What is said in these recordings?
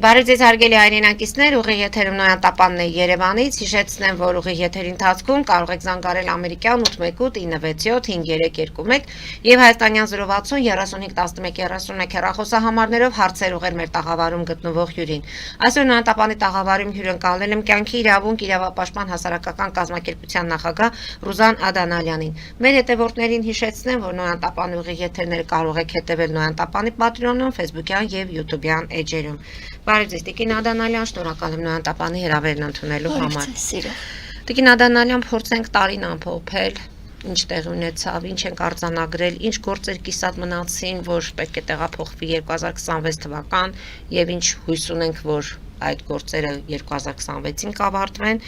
Բարև ձեզ հարգելի հայրենակիցներ, ուղիղ եթերում Նոյան Տապանն է Երևանից, հիշեցնեմ, որ ուղիղ եթերի ընթացքում կարող եք զանգարել ամերիկյան 818-967-521 եւ հայաստանյան 060-35-11-31 հեռախոսահամարներով հարցեր ուղղել մեր տաղավարում գտնվող հյուրին։ Այսօր Նոյան Տապանի տաղավարում հյուրընկալել եմ կյանքի իրավունք իրավապաշտպան հասարակական կազմակերպության նախագահ Ռուզան Ադանալյանին։ Մեր հետևորդներին հիշեցնեմ, որ Նոյան Տապանի ուղիղ եթերները կարող եք հետևել Նոյան Տապանի Patreon-ում, Facebook-յան եւ YouTube-յան էջերում։ Բարև ձեզ, Տիկին Ադանալյան, շնորհակալ եմ Նոյան Տապանի հրավերն ընդունելու համար։ Տիկին Ադանալյան, փորձենք տարին ամփոփել, ինչ տեղ ունեցավ, ինչ ենք արձանագրել, ինչ գործեր կիսատ մնացին, որ պետք է տեղափոխվի 2026 թվական եւ ինչ հույս ունենք, որ այդ գործերը 2026-ին կավարտվեն։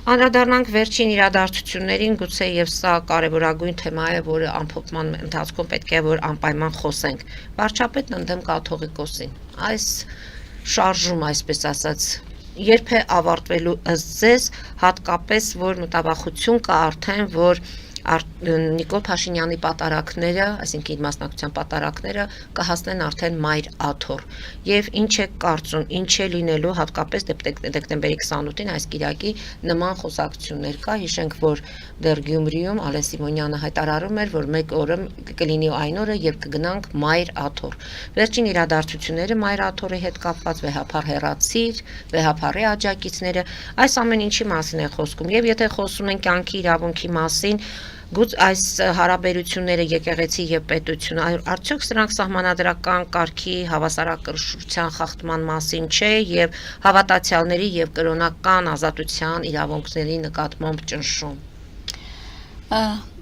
Անդրադառնանք վերջին իրադարձություններին, գուցե եւ սա կարևորագույն թեմա է, որը ամփոփման ընթացքում պետք է որ անպայման խոսենք։ Վարչապետն ընդդեմ կաթողիկոսին։ Այս շարժում, այսպես ասած, երբ է ավարտվելու ըստ ձեզ, հատկապես որ մտավախություն կա արդեն, որ Նիկոլ Փաշինյանի պատարակները, այսինքն իր մասնակցության պատարակները կհասնեն արդեն մայր աթոռ։ Եվ ինչ է կարծում, ինչ է լինելու հատկապես դեկտեմբերի 28-ին այս կիրակի նման խոսակցություններ կա, հիշենք, որ դեռ Գյումրիում Ալեն Սիմոնյանը հայտարարում էր, որ մեկ օրը կլինի այն օրը, երբ կգնանք մայր աթոռ։ Վերջին իրադարձությունները մայր աթոռի հետ կապված վեհափառ հեռացիր, վեհափառի աջակիցները, այս ամեն ինչի մասին է խոսքում, եւ եթե խոսում են կյանքի իրավունքի մասին, այս հարաբերությունները եկեղեցի եւ պետություն, արդյոք սրանք սահմանադրական կարգի հավասարակշռության խախտման մասին չէ եւ հավատացյալների եւ կրոնական ազատության իրավունքների նկատմամբ ճնշում։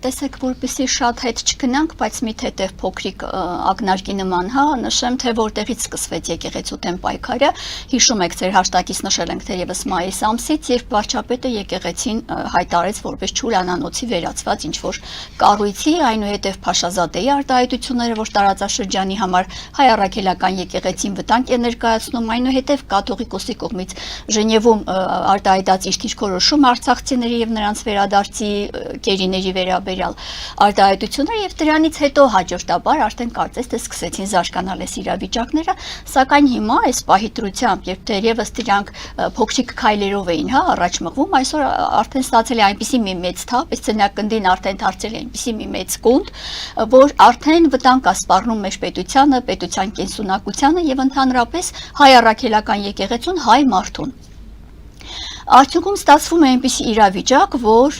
Տեսեք, որպեսզի շատ հետ չգնանք, բայց մի թեթև փոքրիկ ակնարկի նման, նշեմ, թե որտեղից սկսվեց եկեղեցու դեմ պայքարը։ Հիշում եք, ձեր հաշտակից նշել ենք թերևս մայիս ամսից, երբ վարչապետը եկեղեցին հայտարարեց որպես չուրանանոցի վերածված ինչ-որ կառույցի, այնուհետև Փաշազադեի արտահայտությունները, որ տարածաշրջանի համար հայ առաքելական եկեղեցին վտանգ է ներկայացնում, այնուհետև կաթողիկոսի կողմից Ժնևում արտահայտած իր դիրքորոշում արցախցիների եւ նրանց վերադարձի գերիների վերաբերյալ արտահայտությունները եւ դրանից հետո հաջորդաբար արդեն կարծես թե սկսեցին զարգանալ այս իրավիճակները, սակայն հիմա այս պահի դրությամբ, երբ դեռևս դրանք փոքրիկ քայլերով էին, առաջ մղվում, այսօր արդեն ստացել է այնպիսի մի մեծ թափ, այս ցնակնդին արդեն դարձել է այնպիսի մի մեծ կունտ, որ արդեն վտանգ է սպառնում մեր պետությանը, պետության կենսունակությանը եւ ընդհանրապես հայ առաքելական եկեղեցուն, հայ մարդուն։ Արդյունքում ստացվում է այնպիսի իրավիճակ, որ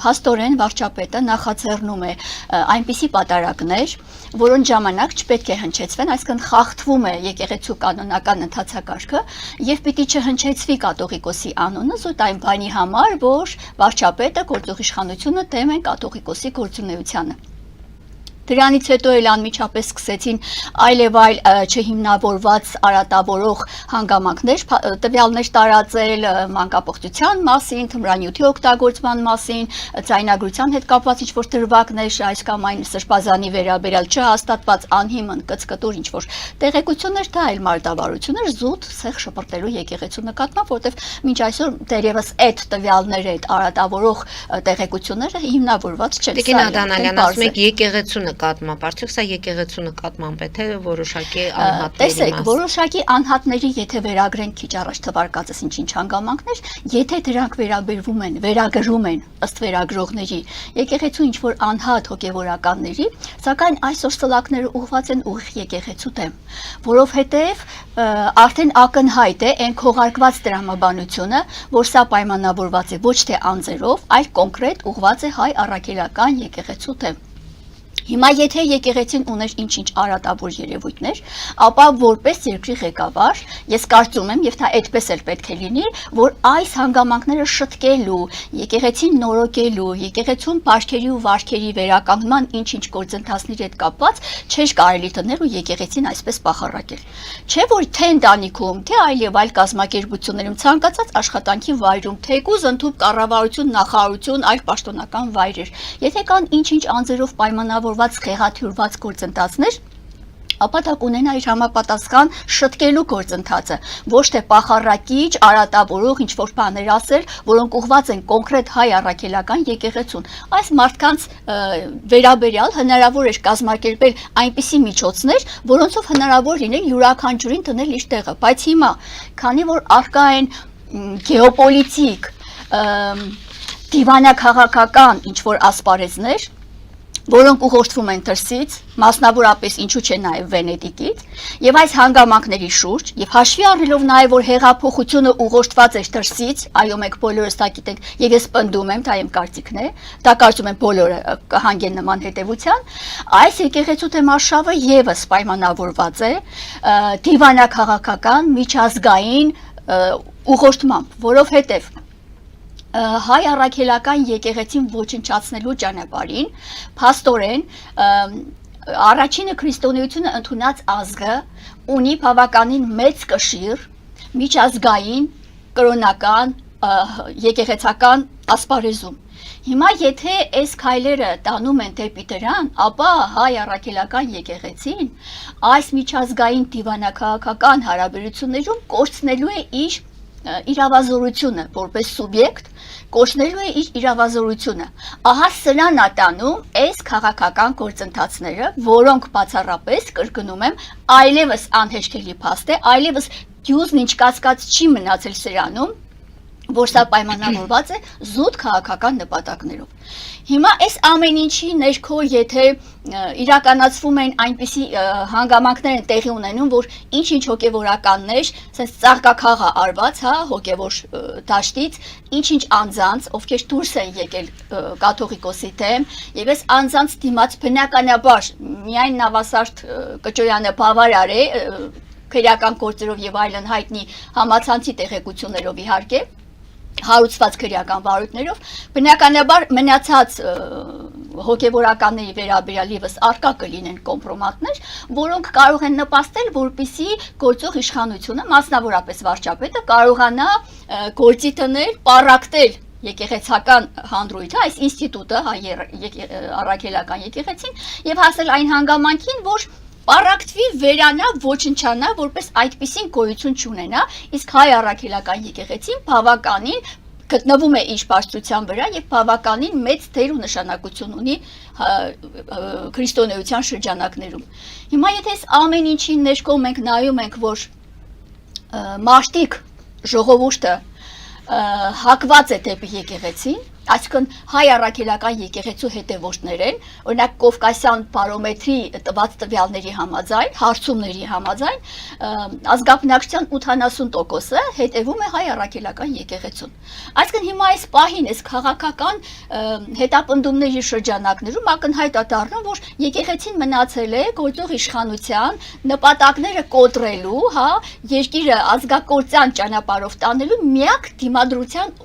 փաստորեն վարչապետը նախաձեռնում է այնպիսի պատարակներ, որոնց ժամանակ չպետք է հնչեցվեն, այսինքն խախտվում է եկեղեցու կանոնական ընթացակարգը եւ պիտի չհնչեցվի կաթողիկոսի անունը զուտ այն բանի համար, որ վարչապետը գործող իշխանությունը դեմ են կաթողիկոսի գործունեությանը։ Դրանից հետո էլ անմիջապես սկսեցին այլ եւ այլ չհիմնավորված արատավորող հանգամանքներ, տվյալներ տարածել մանկապղծության մասին, թմրանյութի օգտագործման մասին, ձայնագրության հետ կապված ինչ-որ դրվագներ, այս կամ այն սրբազանի վերաբերյալ չհաստատված անհիմն կծկտուր ինչ-որ տեղեկություններ, դա այլ մարտավարություններ զուտ սեղ շպրտելու եկեղեցու նկատմամբ, որտեղ մինչ այսօր դեռևս այդ տվյալները, այդ արատավորող տեղեկությունները հիմնավորված չեն։ Տիկին Ադանալյան, ասում եք եկեղեցու նկատմամբ, արդյոք սա եկեղեցու նկատմամբ է, թե որոշակի անհատների տեսեք, որոշակի անհատների, եթե վերագրենք քիչ առաջ թվարկածս ինչ-ինչ հանգամանքներ, եթե դրանք վերաբերվում են, վերագրում են ըստ վերագրողների, եկեղեցու ինչ-որ անհատ հոգևորականների, սակայն այսօր սլակները ուղղված են ուղիղ եկեղեցու դեմ, որովհետև արդեն ակնհայտ է այն քողարկված տրամաբանությունը, որ սա պայմանավորված է ոչ թե անձերով, այլ կոնկրետ ուղղված է հայ առաքելական եկեղեցու դեմ։ Հիմա եթե եկեղեցին ուներ ինչ-ինչ արատավոր երևույթներ, ապա որպես երկրի ղեկավար, ես կարծում եմ, եւ դա այդպես էլ պետք է լինի, որ այս հանգամանքները շտկելու, եկեղեցին նորոգելու, եկեղեցուն բարքերի ու վարքերի վերականգնման ինչ-ինչ գործընթացների հետ կապված չէր կարելի տնել ու եկեղեցին այսպես պախառակել։ Չէ՞ որ թե ընտանիքում, թե այլ եւ այլ կազմակերպություններում ցանկացած աշխատանքի վայրում, թեկուզ ընդհանուր կառավարություն, նախարարություն, այլ պաշտոնական վայրեր, եթե կան ինչ-ինչ անձերով պայմանավոր խեղաթյուրված գործընթացներ, ապա դա կունենա իր համապատասխան շտկելու գործընթացը, ոչ թե պախառակիչ, արատավորող ինչ-որ բաներ ասել, որոնք ուղղված են կոնկրետ հայ առաքելական եկեղեցուն։ Այս մարդկանց վերաբերյալ հնարավոր էր կազմակերպել այնպիսի միջոցներ, որոնցով հնարավոր լիներ յուրաքանչյուրին դնել իր տեղը, բայց հիմա, քանի որ առկա են գեոպոլիտիկ, դիվանաքաղաքական ինչ-որ ասպարեզներ, որոնք ուղղորդվում են դրսից, մասնավորապես ինչու՞ չէ նաև Վենետիկից, եւ այս հանգամանքների շուրջ, եւ հաշվի առնելով նաև որ հեղափոխությունը ուղղորդված է դրսից, այո, մենք բոլորս դա գիտենք, եւ ես պնդում եմ, դա իմ կարծիքն է, դա կարծում եմ բոլորը կհանգեն նման հետեւության, այս եկեղեցու թեմարշավը եւս պայմանավորված է դիվանաքաղաքական միջազգային ուղղորդմամբ, որովհետեւ հայ առաքելական եկեղեցին ոչնչացնելու ճանապարհին փաստորեն առաջինը քրիստոնեությունը ընդունած ազգը ունի բավականին մեծ կշիռ միջազգային կրոնական եկեղեցական ասպարեզում։ Հիմա եթե այս քայլերը տանում են դեպի դրան, ապա հայ առաքելական եկեղեցին այս միջազգային դիվանաքաղաքական հարաբերություններում կորցնելու է իր իրավազորությունը որպես սուբյեկտ, կորցնելու է իր իրավազորությունը։ Ահա սրան ատանում այս քաղաքական գործընթացները, որոնք բացառապես կրկնում եմ, այլևս անհեշտելի փաստ է, այլևս դյուզն ինչ կասկած չի մնացել սրանում, որ սա պայմանավորված է զուտ քաղաքական նպատակներով։ Հիմա այս ամեն ինչի ներքո, եթե իրականացվում են այնպիսի հանգամանքներ են տեղի ունենում, որ ինչ-ինչ հոգևորականներ, ասես ծաղկաքաղ արված, հա, հոգևոր դաշտից, ինչ-ինչ անձանց, ովքեր դուրս են եկել կաթողիկոսի դեմ, եւ այս անձանց դիմաց բնականաբար միայն Նավասարդ Կճոյանը բավարար է քրեական գործերով եւ այլն հայտնի համացանցի տեղեկություններով իհարկե հարուցված քրեական վարույթներով, բնականաբար մնացած հոգևորականների վերաբերյալ եւս արկա կլինեն կոմպրոմատներ, որոնք կարող են նպաստել, որպիսի գործող իշխանությունը, մասնավորապես վարչապետը, կարողանա գործի դնել, պառակտել եկեղեցական հանդրույթը, այս ինստիտուտը, առաքելական եկեղեցին, եւ հասնել այն հանգամանքին, որ պառակտվի, վերանա, ոչնչանա, որպես այդպիսին գոյություն չունենա, իսկ հայ առաքելական եկեղեցին բավականին գտնվում է իր բարձրության վրա եւ բավականին մեծ դեր ու նշանակություն ունի քրիստոնեության շրջանակներում։ Հիմա եթե այս ամեն ինչին ներքո մենք նայում ենք, որ մարտիկ ժողովուրդը հակված է դեպի եկեղեցին, այսինքն հայ առաքելական եկեղեցու հետևորդներ են, օրինակ Կովկասյան բարոմետրի տված տվյալների համաձայն, հարցումների համաձայն, ազգաբնակչության 80%-ը հետևում է հայ առաքելական եկեղեցուն։ Այսինքն հիմա այս պահին, այս քաղաքական հետապնդումների շրջանակներում ակնհայտ է դառնում, որ եկեղեցին մնացել է գործող իշխանության նպատակները կոտրելու, հա, երկիրը ազգակործյան ճանապարհով տանելու միակ դիմադրության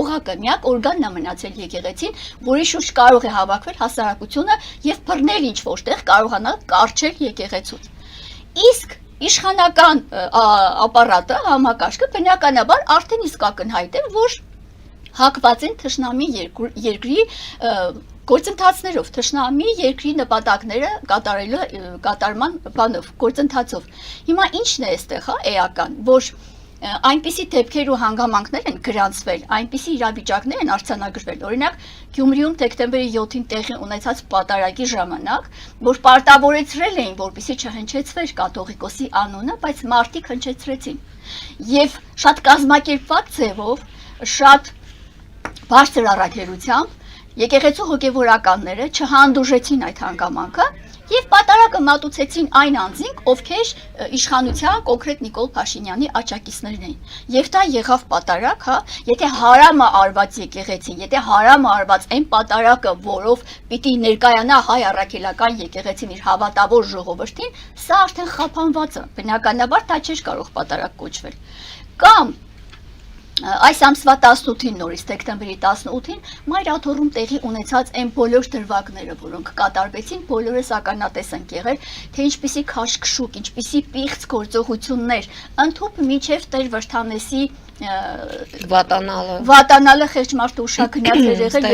օղակը, միակ օրգանն է եկեղեցին, որի շուրջ կարող է հավաքվել հասարակությունը եւ բռնել ինչ որտեղ կարողանալ կարճել եկեղեցուց։ Իսկ իշխանական ապարատը, համակարգը բնականաբար արդեն իսկ ակնհայտ է, որ հակված են թշնամի երկրի գործընթացներով, թշնամի երկրի նպատակները կատարման բանով, գործընթացով։ Հիմա ինչն է այստեղ, հա, էական, որ այնպիսի դեպքեր ու հանգամանքներ են գրանցվել, այնպիսի իրավիճակներ են արձանագրվել, օրինակ Գյումրիում դեկտեմբերի 7-ին տեղի ունեցած պատարագի ժամանակ, որ պարտավորեցրել էին, որպեսզի չհնչեցվեր կաթողիկոսի անունը, բայց մարդիկ հնչեցրեցին։ Եվ շատ կազմակերպված ձևով, շատ բարձր առաքելությամբ եկեղեցու հոգևորականները չհանդուրժեցին այդ հանգամանքը եւ պատարագը մատուցեցին այն անձինք, ովքեր իշխանության կոնկրետ Նիկոլ Փաշինյանի աջակիցներն էին։ Եվ դա եղավ պատարագ, հա, եթե հարամը արված եկեղեցին, եթե հարամը արված այն պատարագը, որով պիտի ներկայանա հայ առաքելական եկեղեցին իր հավատավոր ժողովրդին, սա արդեն խափանված է։ Բնականաբար դա չէր կարող պատարագ կոչվել։ Կամ այս ամսվա 18-ին նորից դեկտեմբերի 18-ին Մայր աթոռում տեղի ունեցած այն բոլոր դրվագները, որոնք կատարվեցին, բոլորս ականատես են եղել, թե ինչպիսի քաշքշուկ, ինչպիսի պիղծ գործողություններ, ընդհուպ մինչև Տեր Վրդանեսի վատանալը խեղճ ուշագնաց էր եղել,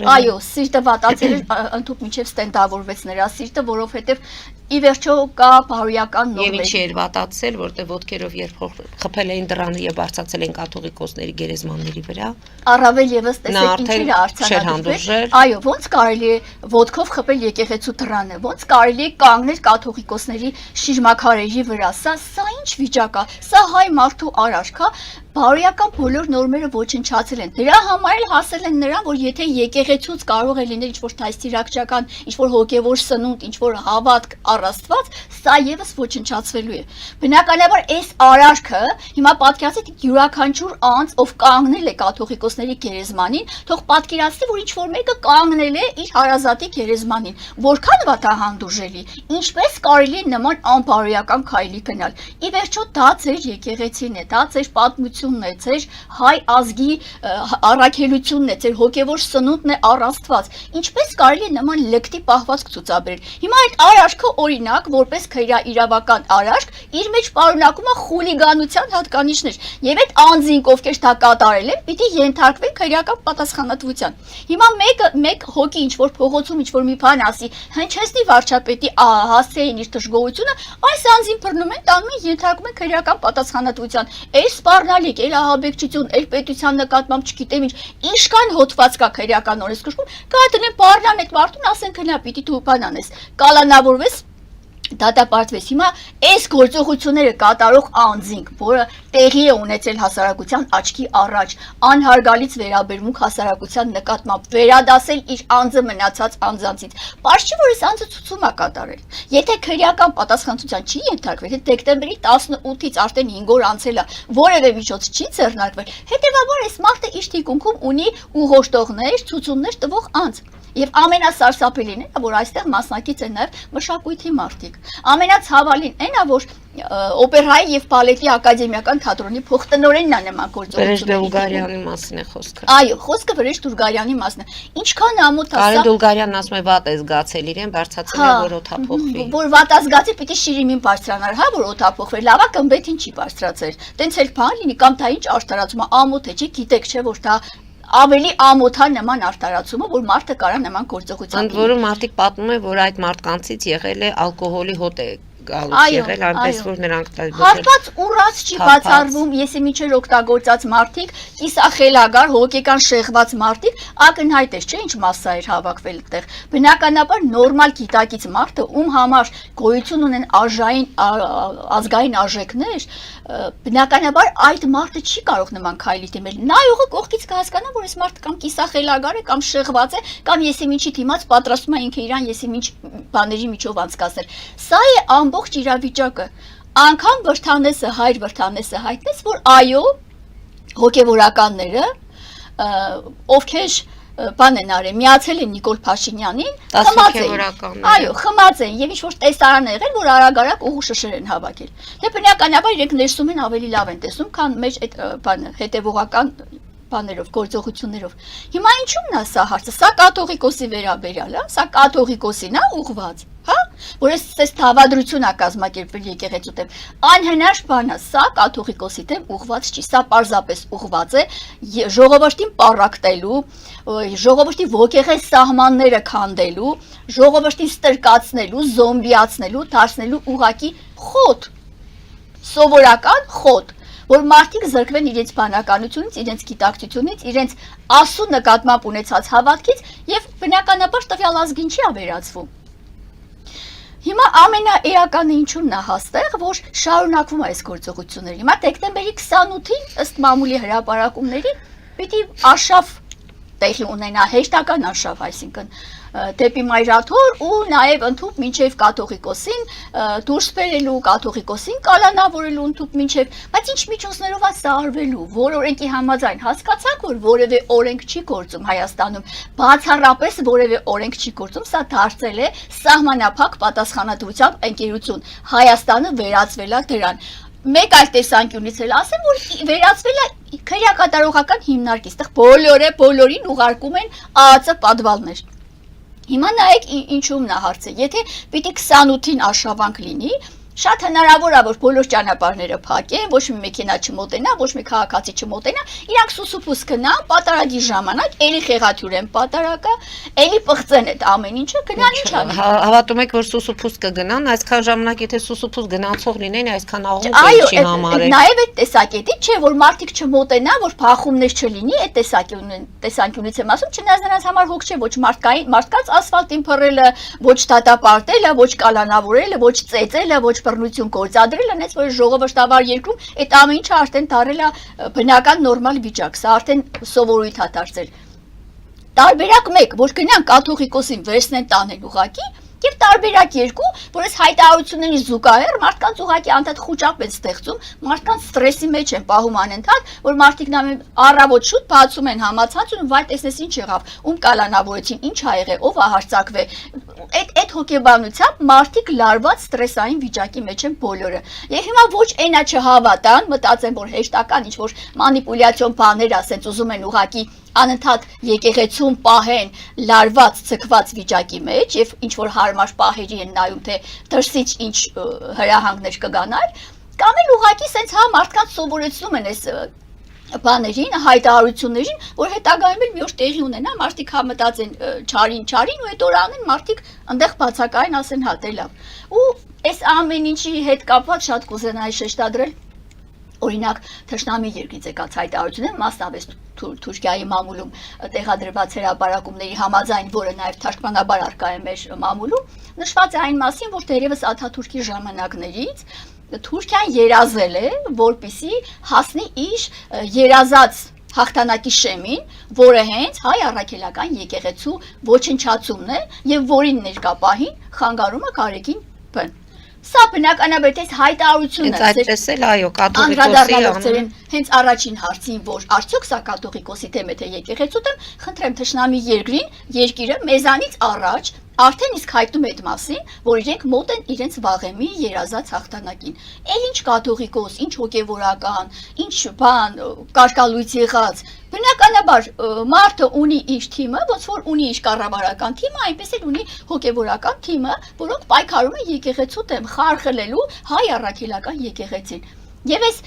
այո, սիրտը վատացել էր ընդհուպ մինչև ստենդավորվեց նրա սիրտը, որովհետև ի վերջո կա բարոյական Եվ նորմեր։ ինչի էր վատացել, որտեղ ոտքերով երբ խփել էին դրանը եւ բարձացել են կաթողիկոսների գերեզմանների վրա։ Առավել եւս Նա տեսեք արդեն ինչի չէր է արձանագրվել։ Այո, ոնց կարելի է ոտքով խփել եկեղեցու դրանը, ոնց կարելի է կանգնել կաթողիկոսների շիրմաքարերի վրա։ Սա ինչ վիճակ է։ Սա հայ մարդու արարք է։ Բարոյական բոլոր նորմերը ոչնչացել են։ Դրա համար էլ հասել են նրան, որ եթե եկեղեցուց կարող է լինել ինչ-որ դաստիարակչական, ինչ-որ հոգևոր սնունդ, ինչ-որ հավատք առ Աստված, սա եւս ոչնչացվելու է։ Բնականաբար այս արարքը հիմա պատկերացրեք յուրաքանչյուր անձ, ով կանգնել է կաթողիկոսների գերեզմանին, թող պատկերացնի, որ ինչ-որ մեկը կանգնել է իր հարազատի գերեզմանին։ Որքան վատահանդուրժելի, ինչպես կարելի է նման անբարոյական քայլի գնալ։ Ի վերջո դա ձեր եկեղեցին է, դա ձեր պատմությունն է, ձեր հայ ազգի առաքելությունն է, ձեր հոգևոր սնունդն է առ Աստված։ Ինչպես կարելի է նման լկտի պահվածք ցուցաբերել։ Հիմա այդ արարքը օրինակ, որպես իրավական արարք, իր մեջ պարունակում է խուլիգանության հատկանիշներ, եւ այդ անձինք, ովքեր դա կատարել են, պիտի ենթարկվեն քրեական պատասխանատվության։ Հիմա մեկ հոգի ինչ-որ փողոցում ինչ-որ մի բան ասի, հնչեցնի վարչապետի հասցեին իր դժգոհությունը, այս անձին բռնում են, տանում են, ենթարկում են քրեական պատասխանատվության։ Այս սպառնալիք, ահաբեկչություն, պետության նկատմամբ չգիտեմ ինչքան հոդված կա քրեական օրենսգրքում, կա դնեն բառնան այդ մարդուն, ասեն քնա պիտի դու բան անես, կալանավորվես, դատապարտվես։ Հիմա այս գործողությունները կատարող անձինք, որը տեղի է ունեցել հասարակության աչքի առաջ, անհարգալից վերաբերմունք հասարակության նկատմամբ, վերադասել իր անձը մնացած անձանցից, պարզ չի, որ այս անձը ցուցում է կատարել։ Եթե քրեական պատասխանատվության չի ենթարկվել, եթե դեկտեմբերի 18-ից արդեն 5 օր անցել է, որևէ միջոց չի ձեռնարկվել, հետևաբար այս մարդը իր թիկունքում ունի ուղղորդողներ, ցուցումներ տվող անձ։ Եվ ամենասարսափելին է, որ այստեղ մասնակից են նաև մշակույթի մարդիկ։ Ամենացավալին այն է, որ օպերայի եւ բալետի ակադեմիական թատրոնի փոխտնօրենն է նման գործողությունների մասին է խոսքը։ Այո, խոսքը Վրեժ Դուլգարյանի մասն է։ Ինչքան ամոթ է սա։ Կարեն Դուլգարյանն ասում է վատ է զգացել իրեն, բարձրացել է որ օթափողվի։ Որ վատ է զգացել, պիտի շիրիմին բարձրանար, հա, որ օթափողվի։ Լավա կմբեթին չի բարձրացել։ Տենց էլ բան լինի կամ դա ինչ արտարացում է, ամոթ է, չի գիտեք, չէ, որ դա ավելի ամոթա նման արտարացումը, որ մարդը կարա նման գործողության։ Ընդ որում մարդիկ պատմում են, որ այդ մարդկանցից եղել է ալկոհոլի հոտ է գալուց եղել, այնպես որ նրանք հարված ուռած չի բացառվում, եսի միջեր օգտագործած մարդիկ, կիսախելագար, հոգեկան շեղված մարդիկ, ակնհայտ է, չէ, ինչ մասսա էր հավաքվել այդտեղ։ Բնականաբար նորմալ գիտակից մարդը, ում համար գոյություն ունեն ազգային արժեքներ, բնականաբար այդ մարդը չի կարող նման քայլի դիմել։ Նայողը կողքից կհասկանա, որ այս մարդը կամ կիսախելագար է, կամ շեղված է, կամ եսի միջի դիմաց պատրաստում է ինքը իրան եսի միջ բաների միջով անցկացնել։ Սա է ամբողջ իրավիճակը։ Անկամ Վրթանեսը, հայր Վրթանեսը հայտնեց, որ այո, հոգևորականները, ովքեր բան են արել, միացել են Նիկոլ Փաշինյանին, խմած են։ Այո, խմած են եւ ինչ որ տեսարան եղել, որ արագ ուղու շշեր են հավաքել։ Դե բնականաբար իրենք ներսում են ավելի լավ են տեսնում, քան մեջ այդ բանը հետևողական բաներով, գործողություններով։ Հիմա ինչու՞մն է սա հարցը։ Սա կաթողիկոսի վերաբերյալ է, սա կաթողիկոսին է ուղված, հա, որ այս դավադրություն է կազմակերպվել եկեղեցու դեմ։ Անհնար բան է, սա կաթողիկոսի դեմ ուղված չի, սա պարզապես ուղված է ժողովրդին պառակտելու, ժողովրդի ոգեղեն սահմանները քանդելու, ժողովրդին ստրկացնելու, զոմբիացնելու, դարձնելու ուղակի խոտ, սովորական խոտ, որ մարդիկ զրկվեն իրենց բանականությունից, իրենց գիտակցությունից, իրենց Աստծո նկատմամբ ունեցած հավատքից եւ բնականաբար տվյալ ազգին չի ավերածվում։ Հիմա ամենաէականը ինչու՞մն է հաստեղ, որ շարունակվում է այս գործողությունները։ Հիմա դեկտեմբերի 28-ին ըստ մամուլի հրապարակումների պիտի արշավ տեղի ունենա, հեշտական արշավ, այսինքն դեպի Մայրաթոր ու նաև ընդհուպ մինչև կաթողիկոսին դուրս բերելու, կաթողիկոսին կալանավորելու ընդհուպ մինչև, բայց ինչ միջոցներով է սա արվելու, որ օրենքի համաձայն հասկացանք, որ որևէ օրենք չի գործում Հայաստանում, բացառապես որևէ օրենք չի գործում, սա դարձել է սահմանափակ պատասխանատվությամբ ընկերություն, Հայաստանը վերածվել է դրան։ Մեկ այլ տեսանկյունից էլ ասեմ, որ վերածվել է քրեակատարողական հիմնարկի, այդտեղ բոլորին ուղարկում են ԱԱԾ պատվալներ։ Հիմա նայեք ինչու՞մն է հարցը, եթե պիտի 28-ին արշավանք լինի, Շատ հնարավոր է որ բոլոր ճանապարհները փակեն, ոչ մի մեքենա չմոտենա, ոչ մի քաղաքացի չմոտենա, իրանք սուսուփուս գնան, պատարագի ժամանակ, էլի խեղաթյուրեն պատարակը, էլի պղծեն այդ ամեն ինչը, գնան ինչ անի։ Հավատում եք, որ սուսուփուս կգնան, այսքան ժամանակ եթե սուսուփուս գնացող լինեն, այսքան աղմուկ Այո, չի համարել։ նաև այդ տեսակետից չէ, որ մարդիկ չմոտենա, որ փախումներ չլինի, այդ տեսանկյունից եմ ասում, չնայած նրանց համար հոգ չէ, ոչ մարդկանց ասֆալտին փռելը, ոչ դատապարտելը, ոչ կալանավորելը, ոչ ծեծելը, ոչ բռնություն գործադրելը, այնպես որ ժողովրդավար երկրում այդ ամեն ինչը արդեն դարել է բնական նորմալ վիճակ, սա արդեն սովորույթ է դարձել։ Տարբերակ 1, որ գնան կաթողիկոսին վերցնեն տանեն ուղակի, եւ տարբերակ 2, որ այս հայտարարությունների զուգահեռ մարդկանց ուղակի անդադ խուճապ են ստեղծում, մարդկանց ստրեսի մեջ են պահում անընդհատ, որ մարդիկ նամին առավոտ շուտ բացում են համացանցում, վայ տեսնես ինչ եղավ, ում կալանավորեցին, ինչ ա եղել, ով ա հարձակվել։ Այդ հոգեբանությամբ մարդիկ լարված ստրեսային վիճակի մեջ են բոլորը։ Եվ հիմա ոչ այնա չհավատան, մտածեն, որ հեշտական ինչ որ մանիպուլյացիոն բաներ ասենց ուզում են ուղակի անընդհատ եկեղեցում պահեն լարված ցկված վիճակի մեջ եւ ինչ որ հարմար պահերի են նայում թե դրսից ինչ հրահանգներ կգանար կամ էլ ուղակի սենց հա մարդկանց սովորեցնում են այս բաներին հայտարարություններին որ հետագայում էլ մի օր տեղի ունենա մարդիկ հա մտածեն չարին ու այդ օրը անեն մարդիկ այնտեղ բացակային ասեն հա դե լավ ու այս ամեն ինչի հետ կապված շատ կուզենայի շեշտադրել օրինակ թշնամի երկրից եկած հայտարարությունները մասնավոր Թուրքիայի մամուլում տեղադրված հրապարակումների համաձայն, որը նաև թարգմանաբար արկա է մեր մամուլում, նշված է այն մասին, որ դերևս Աթաթուրքի ժամանակներից Թուրքիան երազել է, որպեսզի հասնի իր երազած հաղթանակի շեմին, որը հենց հայ առաքելական եկեղեցու ոչնչացումն է եւ որին ներկապահին խանգարումը կարեկին բն Սա բնականաբար այս հայտարարությունը Հենց այդպես էլ այո կաթողիկոսի հենց առաջին հարցին որ արդյոք սա կաթողիկոսի թեմ է թե եկեղեցու թեմ խնդրեմ թշնամի երկիրը մեզանից առաջ արդեն իսկ հայտնում է այդ մասին որ իրենք մոտ են իրենց վաղեմի երազած հաղթանակին էլ ինչ կաթողիկոս ինչ հոգևորական ինչ բան կարկալույց եղած բնականաբար մարդը ունի իր թիմը ոնց որ ունի իր կառավարական թիմը այնպես էլ ունի հոգևորական թիմը որոնք պայքարում են եկեղեցու դեմ խարխլելու հայ առաքելական եկեղեցին եւ այս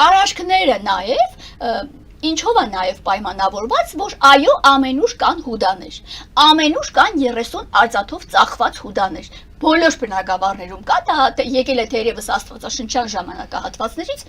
արարքները նաեւ Ինչով է նաև պայմանավորված, որ այո ամենուր կան հուդաներ, ամենուր կան 30 արծաթով ծախված հուդաներ, բոլոր բնակավարներում կա, դա եկել է թերևս աստվածաշնչյան ժամանակահատվածներից,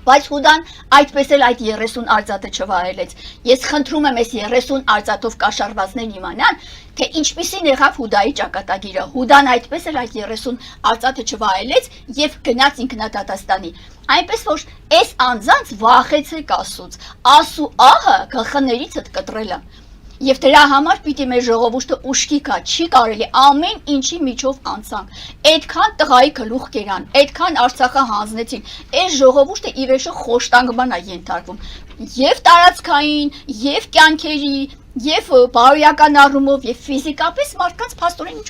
բայց հուդան այդպես էլ այդ 30 արծաթը չվայելեց, ես խնդրում եմ այս 30 արծաթով կաշառվածներն իմանան, թե ինչպիսին եղավ հուդայի ճակատագիրը, հուդան այդպես էլ այդ 30 արծաթը չվայելեց և գնաց ինքնադատաստանի, այնպես որ այս անձանց վախեցեք Աստծուց, Աստծու ահը գլխներիցդ կտրել է Եվ դրա համար պիտի մեր ժողովուրդը ուշքի գա, չի կարելի ամեն ինչի միջով անցանք, այդքան տղայի գլուխ կերան, այդքան Արցախը հանձնեցին, այս ժողովուրդը ի վերջո խոշտանգման է ենթարկվում, եւ տարածքային, եւ կյանքերի, եւ բարոյական առումով, եւ ֆիզիկապես մարդկանց փաստորեն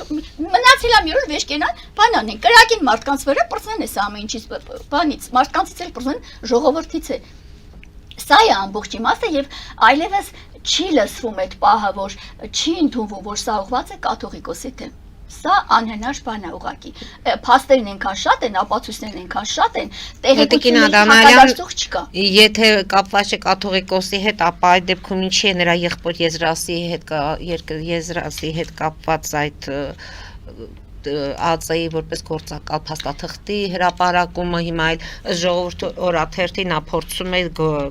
մնացել է մի օր վեճ կենան, բան անեն, կրակին մարդկանց վրա պրծնեն այս ամեն ինչից, բանից, մարդկանցից էլ պրծնեն ժողովրդից է։ Սա է ամբողջ իմաստը եւ այլևս չի լսվում այդ պահը, որ չի ընդունվում, որ սա ուղղված է կաթողիկոսի դեմ։ Սա անհնար բան է ուղղակի։ Փաստերն այնքան շատ են, ապացույցներն այնքան շատ են, տեղեկությունների հակադարձող չկա։ Եթե կապված է կաթողիկոսի հետ, ապա այդ դեպքում ինչի է նրա եղբոր եզրասի հետ կապված այդ ԱԾ-ի որպես գործակալ փաստաթղթի հրապարակումը հիմա այլ ժողովուրդ օրաթերթին նա փորձում է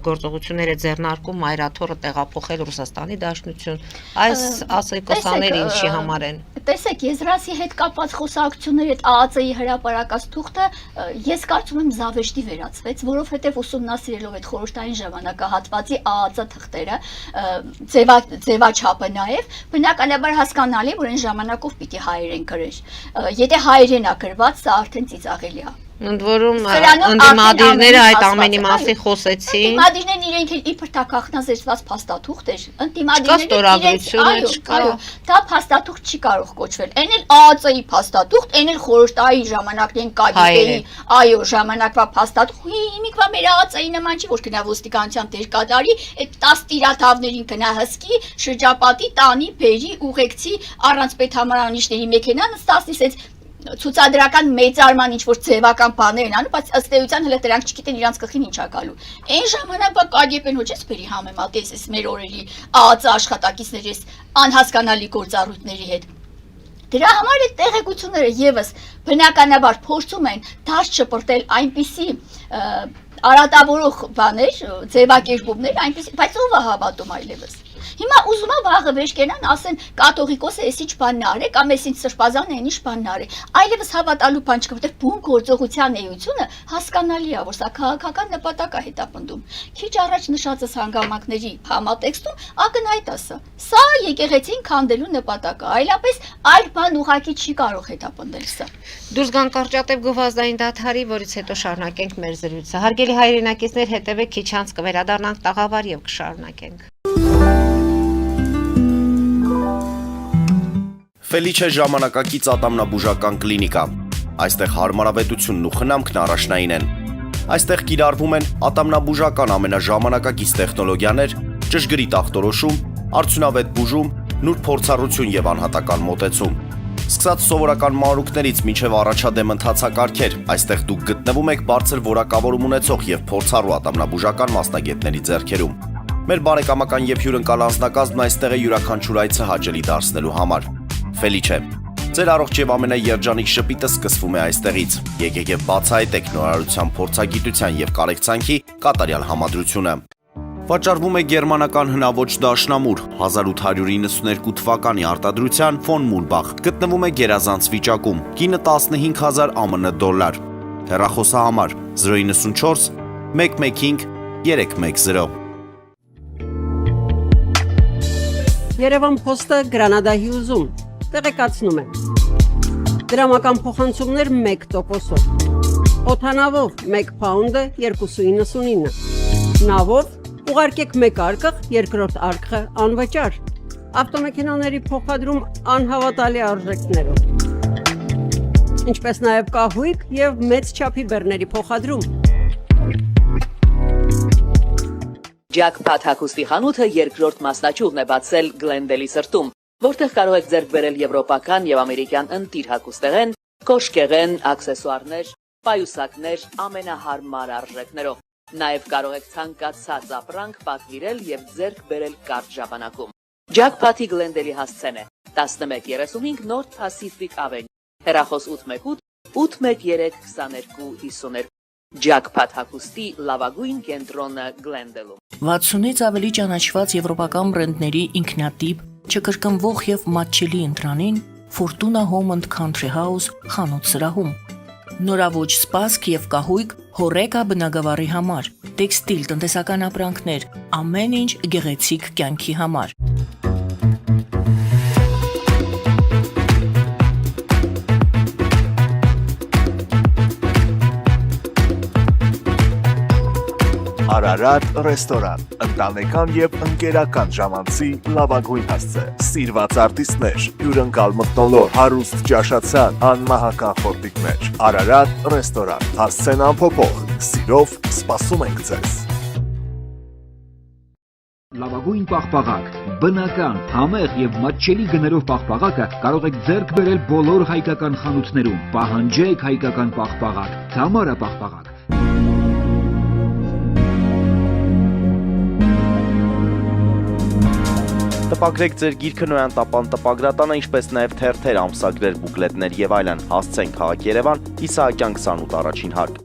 գործողությունները ձեռնարկում մայրաթոռը տեղափոխել Ռուսաստանի Դաշնություն այս ասեկոսաները ինչի համար են Տեսեք եզրասի հետ կապված խոսակցությունների այդ ԱԱԾ-ի հրապարակած թուղթը ես կարծում եմ զավեշտի վերածվեց որովհետև ուսումնասիրելով այդ խորհրդային ժամանակահատվածի ԱԱԾ թղթերը ձևաչափը նաև բնականաբար հասկանալի որ այն ժամանակով պիտի հայերեն գրեր Եթե հայերեն է գրված, սա արդեն ծիծաղելի է։ Ընդ որում ընդդիմադիրները այդ ամենի մասին խոսեցին։ Ընդդիմադիրներն իրենք էլ իբր դա գաղտնազերծված փաստաթուղթ էր։ Այո, դա փաստաթուղթ չի կարող կոչվել։ Այն էլ ԱԱԾ-ի փաստաթուղթ, այն էլ խորհրդային ժամանակներին ԿԳԲ-ի, այո, ժամանակվա փաստաթուղթ։ Հիմիկվա մեր ԱԱԾ-ի նման չի, որ գնա ոստիկանության դեր կատարի, այդ 10 տիրաթավներին գնա հսկի, շրջապատի, տանի, բերի, ուղեկցի, առանց պետհամարանիշների մեքենա նստացնի, սենց ցուցադրական մեծարման ինչ որ ձևական բաներ են անում, բայց ըստ էության հենց դրանք չգիտեն իրանց գլխին ինչ ա գալու։ Այն ժամանակ բա Կագեբեն հոչես բերի համեմատես էս մեր օրերի ԱԱԾ աշխատակիցների անհասկանալի գործառույթների հետ։ Դրա համար այդ տեղեկությունները եւս բնականաբար փորձում են դաշ չպրտել այնպիսի արատավորող բաներ, ձևակերպումներ, այնպիսի, բայց ով է հավատում այլևս։ Հիմա ուզում եմ վաղը վեր կենան, ասեն կաթողիկոսը էս ինչ բանն արե, կամ էս ինչ սրբազանը այն ինչ բանն արե։ Այլևս հավատալու բան չկա, որտեղ բուն գործողության էությունը հասկանալի է, որ սա քաղաքական նպատակ է հետապնդում։ Քիչ առաջ նշածս հանգամանքների համատեքստում ակնհայտ է սա։ Սա եկեղեցին քանդելու նպատակը, այլապես այլ բան ուղղակի չի կարող հետապնդել սա։ Դուրս գան կարճատև գովազդային դադարի, որից հետո շարունակենք մեր զրույցը։ Հարգելի հայրենակիցներ, հետևեք քիչ անց կվերադառնանք տաղավար եւ կշարունակենք։ Ֆելիչե ժամանակակից ատամնաբուժական կլինիկա։ Այստեղ հարմարավետությունն ու խնամքն առաջնային են։ Այստեղ կիրառվում են ատամնաբուժական ամենաժամանակակից տեխնոլոգիաներ, ճշգրիտ ախտորոշում, արդյունավետ բուժում, նուրբ փորձառություն եւ անհատական մոտեցում։ Սկսած սովորական մանրուքներից մինչև առաջադեմ ընթացակարգեր, այստեղ դուք գտնվում եք բարձր որակավորում ունեցող եւ փորձառու ատամնաբուժական մասնագետների ձեռքերում։ Մեր բարեկամական եւ հյուրընկալ անձնակազմն այստեղ է յուրաքանչյուր այցը հաճելի դարձնելու համար։ Ֆելիչե, ձեր առողջ եւ ամենաերջանիկ շպիտը սկսվում է այստեղից։ Եկեք եւ բացահայտեք նորարարության փորձագիտության եւ կարեկցանքի կատարյալ համադրությունը։ Վաճառվում է գերմանական հնաոճ դաշնամուր 1892 թվականի արտադրության ֆոն Մուրբախ։ Գտնվում է գերազանց վիճակում։ Կինը 15000 ԱՄՆ դոլար։ Հեռախոսահամար 094 115 310։ Երևան փոստը Գրանադա Հյուզում տեղեկացնում է։ Դրամական փոխանցումներ 1%-ով։ Օդանավով 1 փաունդը 2.99։ Նավով ուղարկեք 1 արկղ, երկրորդ արկղը անվճար։ Ավտոմեքենաների փոխադրում անհավատալի արժեքներով։ Ինչպես նաև կահույք եւ մեծ չափի բեռների փոխադրում։ Jackpot հագուստի խանութը երկրորդ մասնաճյուղն է բացել Գլենդելի սրտում, որտեղ կարող եք ձեռք բերել եվրոպական եւ ամերիկյան ընտիր հագուստեղեն, կոշկեղեն, աքսեսուարներ, պայուսակներ ամենահարմար արժեքներով։ Նաեւ կարող եք ցանկացած ապրանք պատվիրել եւ ձեռք բերել կարճ ժամանակում։ Jackpot-ի Գլենդելի հասցեն է 1135 North Pacific Avenue, հեռախոս 818 813 2252։ Jackpot հագուստի լավագույն կենտրոնը Գլենդելում։ 60-ից ավելի ճանաչված եվրոպական բրենդների ինքնատիպ, չկրկնվող եւ մատչելի ընտրանին Fortuna Home and Country House խանութ սրահում։ Նորավոճ սպասք եւ կահույք հորեկա բնագավառի համար, տեքստիլ տնտեսական ապրանքներ, ամեն ինչ գեղեցիկ կյանքի համար։ Արարատ ռեստորան, ընտանեկան եւ ընկերական ժամանցի լավագույն հասցե, սիրված արտիստներ, հյուրընկալ մթնոլորտ, հարուստ ճաշացան, անմահական խորտիկներ, Արարատ ռեստորան, հասցեն անփոփոխ, սիրով սպասում ենք ձեզ։ Լավագույն պաղպաղակ, բնական, համեղ եւ մատչելի գներով պաղպաղակը կարող եք ձեռք բերել բոլոր հայկական խանութներում։ Պահանջեք հայկական պաղպաղակ, Թամարա պաղպաղակ։ Տպագրեք ձեր գիրքը Նոյան տապան տպագրատանը, ինչպես նաև թերթեր, ամսագրեր, բուկլետներ եւ այլն։ Հասցեն քաղաք Երևան, Իսահակյան 28 առաջին հարկ։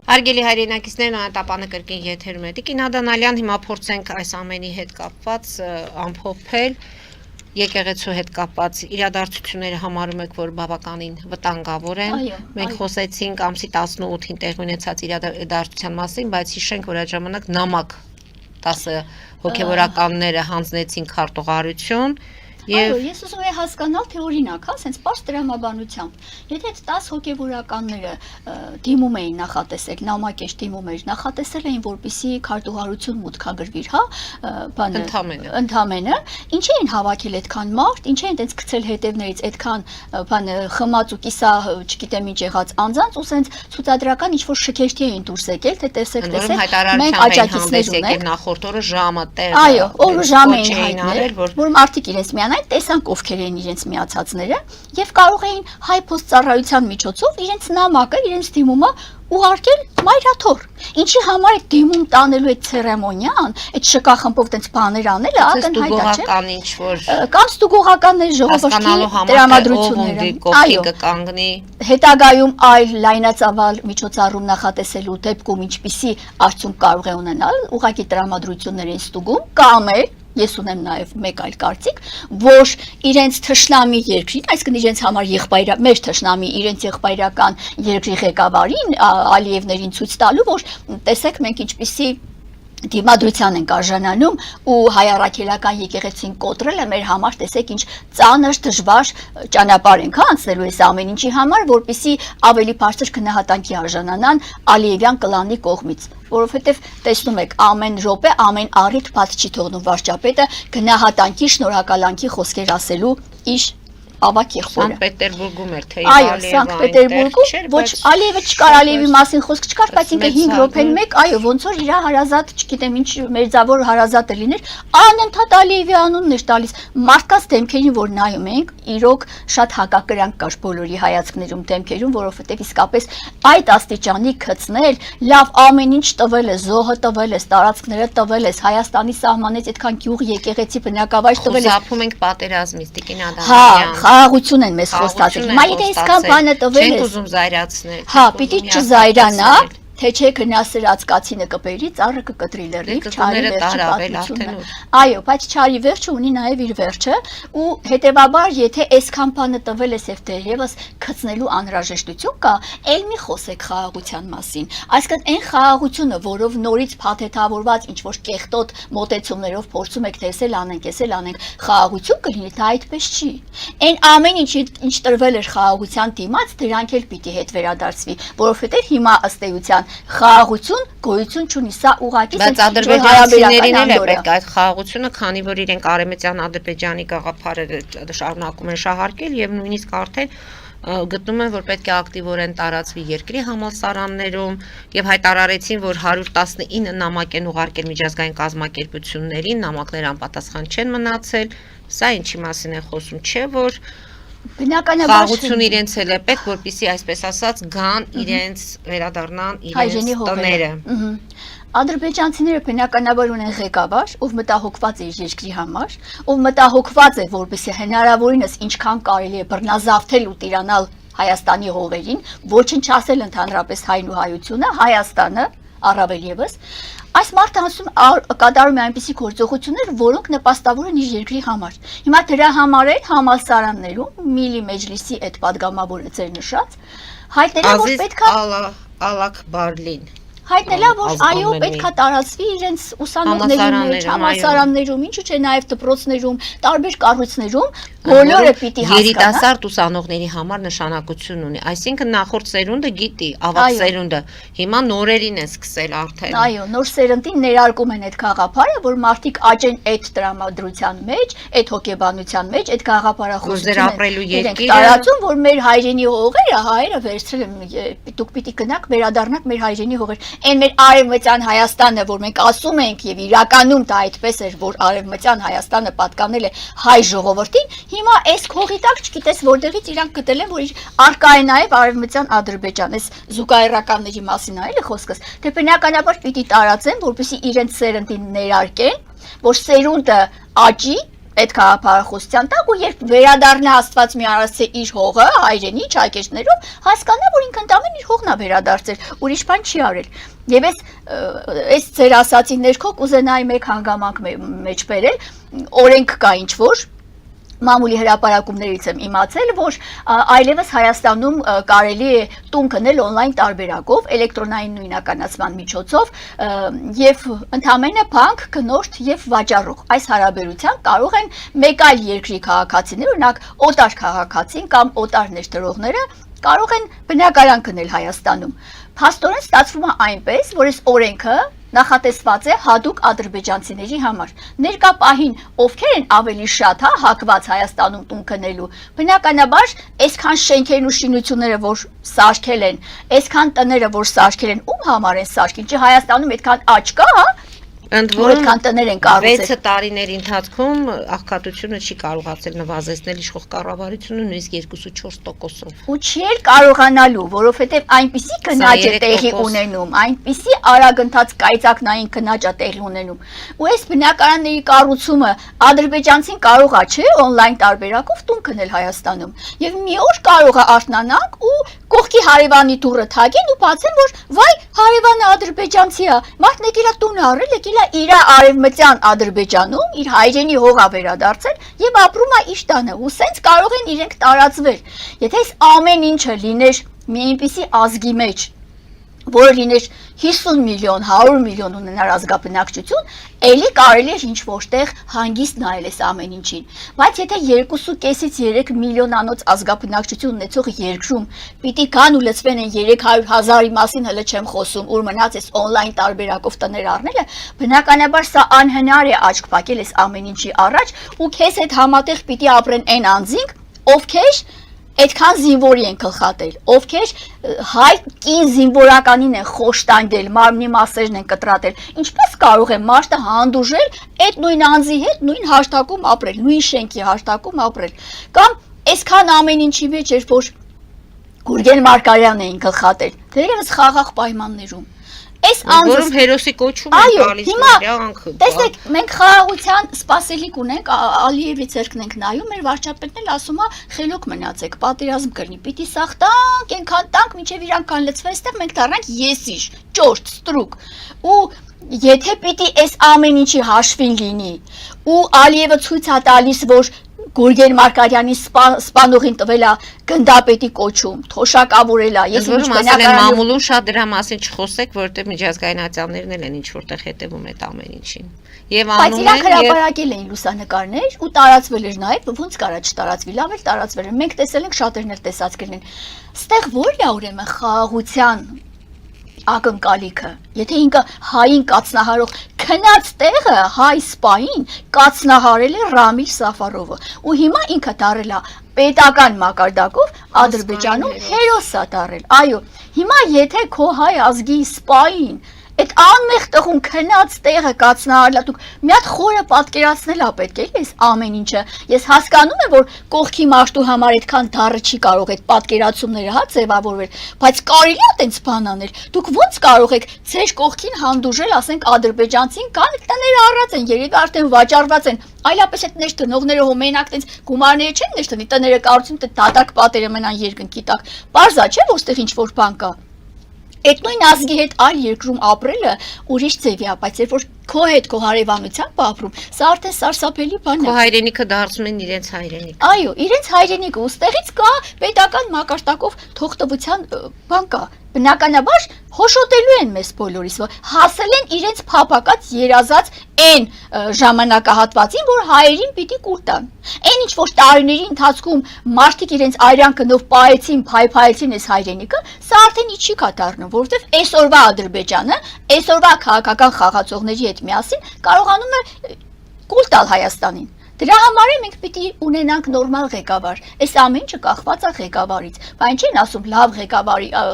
Հարգելի հայրենակիցներ, Նոյան տապանը կրկին եթերում է։ Տիկին Ադանալյան, հիմա փորձենք այս ամենի հետ կապված ամփոփել եկեղեցու հետ կապված իրադարձությունները համարում եք, որ բավականին վտանգավոր են։ Մենք խոսեցինք ամսի 18-ին տեղի ունեցած իրադարձության մասին, բայց հիշենք, որ այդ ժամանակ նամակ 10 հոգևորականները հանձնեցին քարտուղարություն Այո, ես ուզում եմ հասկանալ, թե օրինակ, հա, sense պարզ դրամաբանությամբ, եթե 10 հոգևորականները դիմում էին նախատեսել, նամակեշ դիմում էր, նախատեսել էին, որպեսզի քարտուղարություն մուտքագրվիր, հա, բանը ընդամենը, ինչ էին հավաքել այդքան մարդ, ինչ էին տենց գցել հետևներից այդքան բանը խմած ու կիսա, չգիտեմ ինչ եղած անձանց, ու sense ցուցադրական ինչ որ շքերթի էին դուրս եկել, թե տեսեք, մենք աջակիցներ ունենք, նախորդ օրը ժամը տեղ։ Այո, օրը ժամ էին հայտնել, որ մարդիկ իրենց միանային, տեսանք ովքեր էին իրենց միացածները եւ կարող էին հայ փոստծառայության միջոցով իրենց նամակը, իրենց դիմումը ուղարկել մայրաթոր։ Ինչի համար է դիմում տանելու այդ ցերեմոնիան, այդ շքախմբով տենց բաներ անելը ակնհայտ է, չէ՞։ Կամ ստուգողականներ ժողովրդի տրամադրությունները։ Այո, կկանգնի հետագայում այլ լայնածավալ միջոցառում նախատեսելու դեպքում ինչպիսի արդյունք կարող է ունենալ, ուղղակի տրամադրություններ են ստուգում կամ էլ ես ունեմ նաև մեկ այլ կարծիք, որ իրենց թշնամի երկրին, այսինքն իրենց համար եղբայրական, մեր թշնամի իրենց եղբայրական երկրի ղեկավարին, Ալիևներին ցույց տալու, որ տեսեք մենք ինչպիսի դիմադրության ենք արժանանում ու հայ առաքելական եկեղեցին կոտրելը մեր համար տեսեք ինչ ծանր դժվար ճանապարհ ենք անցնելու այս ամեն ինչի համար, որպեսզի ավելի բարձր քննահատանքի արժանանան Ալիևյան կլանի կողմից, որովհետև տեսնում եք ամեն րոպե, ամեն առիթ բաց չի թողնում վարչապետը քննահատանքի, շնորհակալանքի խոսքեր ասելու իր ավակ եղբորը։ Սանկտ Պետերբուրգում էր թե այո, Սանկտ Պետերբուրգում ոչ Ալիևը չկար, Ալիևի մասին խոսք չկար, բայց ինքը 5 րոպեն մեկ, այո, ոնց որ իր հարազատ, չգիտեմ ինչ մերձավոր հարազատը լիներ, անընդհատ Ալիևի անունն էր տալիս։ Մարդկանց դեմքերին որ նայում ենք, իրոք շատ հակակրանք կար բոլորի հայացքներում, դեմքերում, որովհետև իսկապես այդ աստիճանի գծնել, լավ ամեն ինչ տվել է, զոհը տվել է, տարածքները տվել է, Հայաստանի սահմանից այդքան գյուղ եկեղեցի բնակավայր տվել է։ Խուսափում ենք պատերազմից, Տիկին Ադամյան։ Խաղաղություն են մեզ խոստացել։ Հիմա եթե այսքան բանը տվել ես։ Չենք ուզում զայրացնել։ Հա, պիտի չզայրանա, թե չէ գնասրած կացինը կբերի, ծառը կկտրի լրիվ, չարի վերջը պատմությունը։ Այո, բայց չարի վերջը ունի նաև իր վերջը, ու հետեւաբար եթե այսքան բանը տվել ես եւ դերևս գծնելու անհրաժեշտություն կա, ել մի խոսեք խաղաղության մասին։ Այսինքն այն խաղաղությունը, որով նորից փաթեթավորված ինչ որ կեղտոտ մոտեցումներով փորձում եք տեսել անենք, խաղաղություն կլինի, դա այդպես չի։ Այն ամեն ինչ տրվել էր խաղաղության դիմաց, դրանք էլ պիտի հետ վերադարձվի, որովհետեւ հիմա ըստ էության խաղաղություն գոյություն չունի, սա ուղղակի բայց ադրբեջանցիներին էլ է պետք այդ խաղաղությունը, քանի որ իրենք արևմտյան Ադրբեջանի գաղափարը շարունակում են շահարկել եւ նույնիսկ արդեն գտնում են, որ պետք է ակտիվորեն տարածվի երկրի համալսարաններում եւ հայտարարեցին, որ 119 նամակ են ուղարկել միջազգային կազմակերպություններին, նամակները անպատասխան չեն մնացել, սա ինչի մասին է խոսում, չէ՞ որ խաղաղություն իրենց էլ է պետք, որպեսզի այսպես ասած գան իրենց վերադառնան իրենց տները։ Ադրբեջանցիները բնականաբար ունեն ղեկավար, ով մտահոգված է իր երկրի համար, ով մտահոգված է, որպեսզի հնարավորինս ինչքան կարելի է բռնազավթել ու տիրանալ Հայաստանի հողերին, ոչնչացել ընդհանրապես հայն ու հայությունը, Հայաստանը առավել եւս, այս մարդը կատարում է այնպիսի գործողություններ, որոնք նպաստավոր են իր երկրի համար։ Հիմա դրա համար էլ համալսարաններում Միլի Մեջլիսի այդ падգամավորը ձեր նշած հայտնել որ պետքա Ալաքբարլին հայտնելա, որ այո, պետքա տարածվի իրենց ուսանողների մեջ, համալսարաններում, ինչու՞ չէ նաև դպրոցներում, տարբեր կառույցներում, բոլորը պիտի հասկանան։ Երիտասարդ ուսանողների համար նշանակություն ունի, այսինքն նախորդ սերունդը գիտի, ավակ սերունդը, հիմա նորերին է սկսել արդեն։ Այո, նոր սերնդին ներարկում են այդ գաղափարը, որ մարդիկ աճեն այդ տրամադրության մեջ, այդ հոգեբանության մեջ, այդ գաղափարախոսությունը տարածում, որ մեր հայրենի հողերը հայերը վերցրել են, դուք պիտի գնաք, վերադառնաք մեր հայրենի հողեր։ Այն մեր արևմտյան Հայաստանը, որ մենք ասում ենք եւ իրականում դա այդպես էր, որ արևմտյան Հայաստանը պատկանել է հայ ժողովրդին, հիմա այս քողի տակ չգիտես որտեղից իրանք գտել են, որ իր արկա է նաեւ արևմտյան Ադրբեջան, այս զուգահեռականների մասին այլ է խոսքս, թե բնականաբար պիտի տարածեն, որպեսզի իրենց սերնդին ներարկեն, որ սերունդը աճի այդ գաղափարախոսության տակ ու երբ վերադառնա Աստված մի արարած իր հողը հայրենի ճակերտներով հասկանա որ ինքն ընդամեն իր հողն է վերադարձել ուրիշ բան չի արել եւ այս ձեր ասացի ներքո կուզենայի մեկ հանգամանք մեջ բերել օրենք կա ինչ որ մամուլի հրապարակումներից եմ իմացել, որ այլևս Հայաստանում կարելի է տուն գնել on-line տարբերակով, էլեկտրոնային նույնականացման միջոցով եւ ընդհանրապես բանկ, գնորդ եւ վաճառող այս հարաբերությամբ կարող են մեկ այլ երկրի քաղաքացիներ, օրինակ օտար քաղաքացին կամ օտար ներդրողները կարող են բնակարան գնել Հայաստանում։ Փաստորեն ստացվում է այնպես, որ այս օրենքը նախատեսված է հատուկ ադրբեջանցիների համար։ Ներկա պահին ովքեր են ավելի շատ հակված Հայաստանում տուն գնելու։ Բնականաբար, այսքան շենքերն ու շինությունները, որ սարքել են, այսքան տները, որ սարքել են, ում համար են սարքել։ Չէ Հայաստանում այդքան աճ կա, Ընդ որքան որում տներ են կառուցել։ 6 տարիների ընթացքում աղքատությունը չի կարողացել նվազեցնել իշխող կառավարությունը նույնիսկ 2.4%-ով։ Ու չի էլ կարողանալու, որովհետև այնպիսի գնաճ է տեղի 3%. ունենում, այնպիսի արագընթաց կայծակնային գնաճ է տեղի ունենում։ Ու այս բնակարանների կառուցումը ադրբեջանցին կարող է, չէ, on-line տարբերակով տուն գնել Հայաստանում։ Եվ մի օր կարող է արթնանանք ու կողքի հարևանի դուռը թակեն ու բացեն, որ վայ, հարևանը ադրբեջանցի է, մարդն եկել է տուն առել, եկել է իր արևմտյան Ադրբեջանում, իր հայրենի հողա վերադարձել եւ ապրում է իր տանը։ Ու սենց կարող են իրենք տարածվել։ Եթե այս ամեն ինչը լիներ մի այնպիսի ազգի մեջ, որը լիներ 50 միլիոն, 100 միլիոն ունենար ազգաբնակչություն, ելի կարելի էր ինչ որտեղ հանգիստ նայել այս ամեն ինչին։ Բայց եթե 2.5-ից 3 միլիոնանոց ազգաբնակչություն ունեցող երկրում պիտի կան ու լցվեն են 300,000-ի մասին հələ չեմ խոսում, ուր մնաց այս on-line տարբերակով տներ առնելը, բնականաբար սա անհնար է աչք փակել այս ամեն ինչի առաջ, ու քեզ հետ համատեղ պիտի ապրեն այն անձինք, ովքեր այդքան զինվորի են գլխատել, ովքեր հայ կին զինվորականին են խոշտանգել, մարմնի մասերն են կտրատել, ինչպես կարող է մարդը հանդուրժել այդ նույն անձի հետ նույն հաշտակում ապրել, նույն շենքի հաշտակում ապրել, կամ այսքան ամեն ինչի մեջ էր, որ Գուրգեն Մարկարյանն էին գլխատել, դերևս խաղաղ պայմաններում։ Այս Որում հերոսի կոչում են գալիս նրանք։ Տեսեք, մենք խաղաղության սպասելիք ունենք, Ալիևի ցերկն ենք նայում, մեր վարչապետն էլ ասում է, խելոք մնացեք, պատերազմ կլինի, պիտի սաղ տանք, այնքան տանք, մինչև իրանք կան լցվեն, այստեղ մենք դառնանք եսիշ, ճորտ, ստրուկ։ Ու եթե պիտի այս ամեն ինչի հաշվին լինի, ու Ալիևը ցույց է տալիս, որ Գուրգեն Մարկարյանի սպանողին տվել է գնդապետի կոչում, թոշակավորել է։ Ես Որում ասել են մամուլում շատ դրա մասին չխոսեք, որովհետև միջազգային ատյաններն էլ են ինչ որտեղ հետևում այդ ամեն ինչին։ Եվ Բայց անում իրանք են հրապարակել էին լուսանկարներ ու տարածվել էր նաև, ոնց կարա չտարածվի, լավ էլ տարածվել էր։ Մենք տեսել ենք շատերն էլ տեսածքերն են։ Ստեղ ո՞ր է ուրեմն խաղաղության ակնկալիքը, եթե ինքը հային կացնահարող քնած տեղը հայ սպային կացնահարել է Ռամիլ Սաֆարովը ու հիմա ինքը դարել է պետական մակարդակով Ադրբեջանում հերոս է դարել։ Այո, հիմա եթե քո հայ ազգի սպային այդ անմեղ տղուն քնած տեղը կացնահարելա, դուք մի հատ խորը պատկերացնել ա պետք է այս ամեն ինչը։ Ես հասկանում եմ, որ կողքի մարդու համար այդքան դառը չի կարող այդ պատկերացումները ձևավորվել, բայց կարելի է այդպես բան անել։ Դուք ո՞նց կարող եք ձեր կողքին հանդուրժել, ասենք ադրբեջանցին կան տները առած են, երևի արդեն վաճառված են, այլապես այդ ներս տնողները հո մենակ այդպես գումարները չեն ներս տնի, տները կառուցում դե դատարկ պատերը մնան երկնքի տակ։ Պարզա չէ, որ այդտեղ ինչ որ բան կա։ Այդ նույն ազգի հետ այլ երկրում ապրելը ուրիշ ձև է, բայց երբ որ քո հետ քո հարևանությամբ ապրում, սա արդեն սարսափելի բան է։ Քո հայրենիքը դարձնում են իրենց հայրենիք։ Այո, իրենց հայրենիքը ու ստեղից կա պետական մակարդակով թողտվության բան կա։ Բնականաբար հոշոտելու են մեզ բոլորիս, որ հասել են իրենց փափակած երազած այն ժամանակահատվածին, որ հայերին պիտի կուր տան։ Այն ինչ որ տարիների ընթացքում մարդիկ իրենց այրան գնով պայեցին, փայփայեցին այս հայրենիքը, սա արդեն իջի կա դառնում, որովհետև այսօրվա Ադրբեջանը, այսօրվա քաղաքական խաղացողների հետ միասին կարողանում է կուլ տալ Հայաստանին։ Դրա համար մենք պիտի ունենանք նորմալ ղեկավար։ Այս ամեն ինչը կախված է ղեկավարից։ Բայց չեն ասում լավ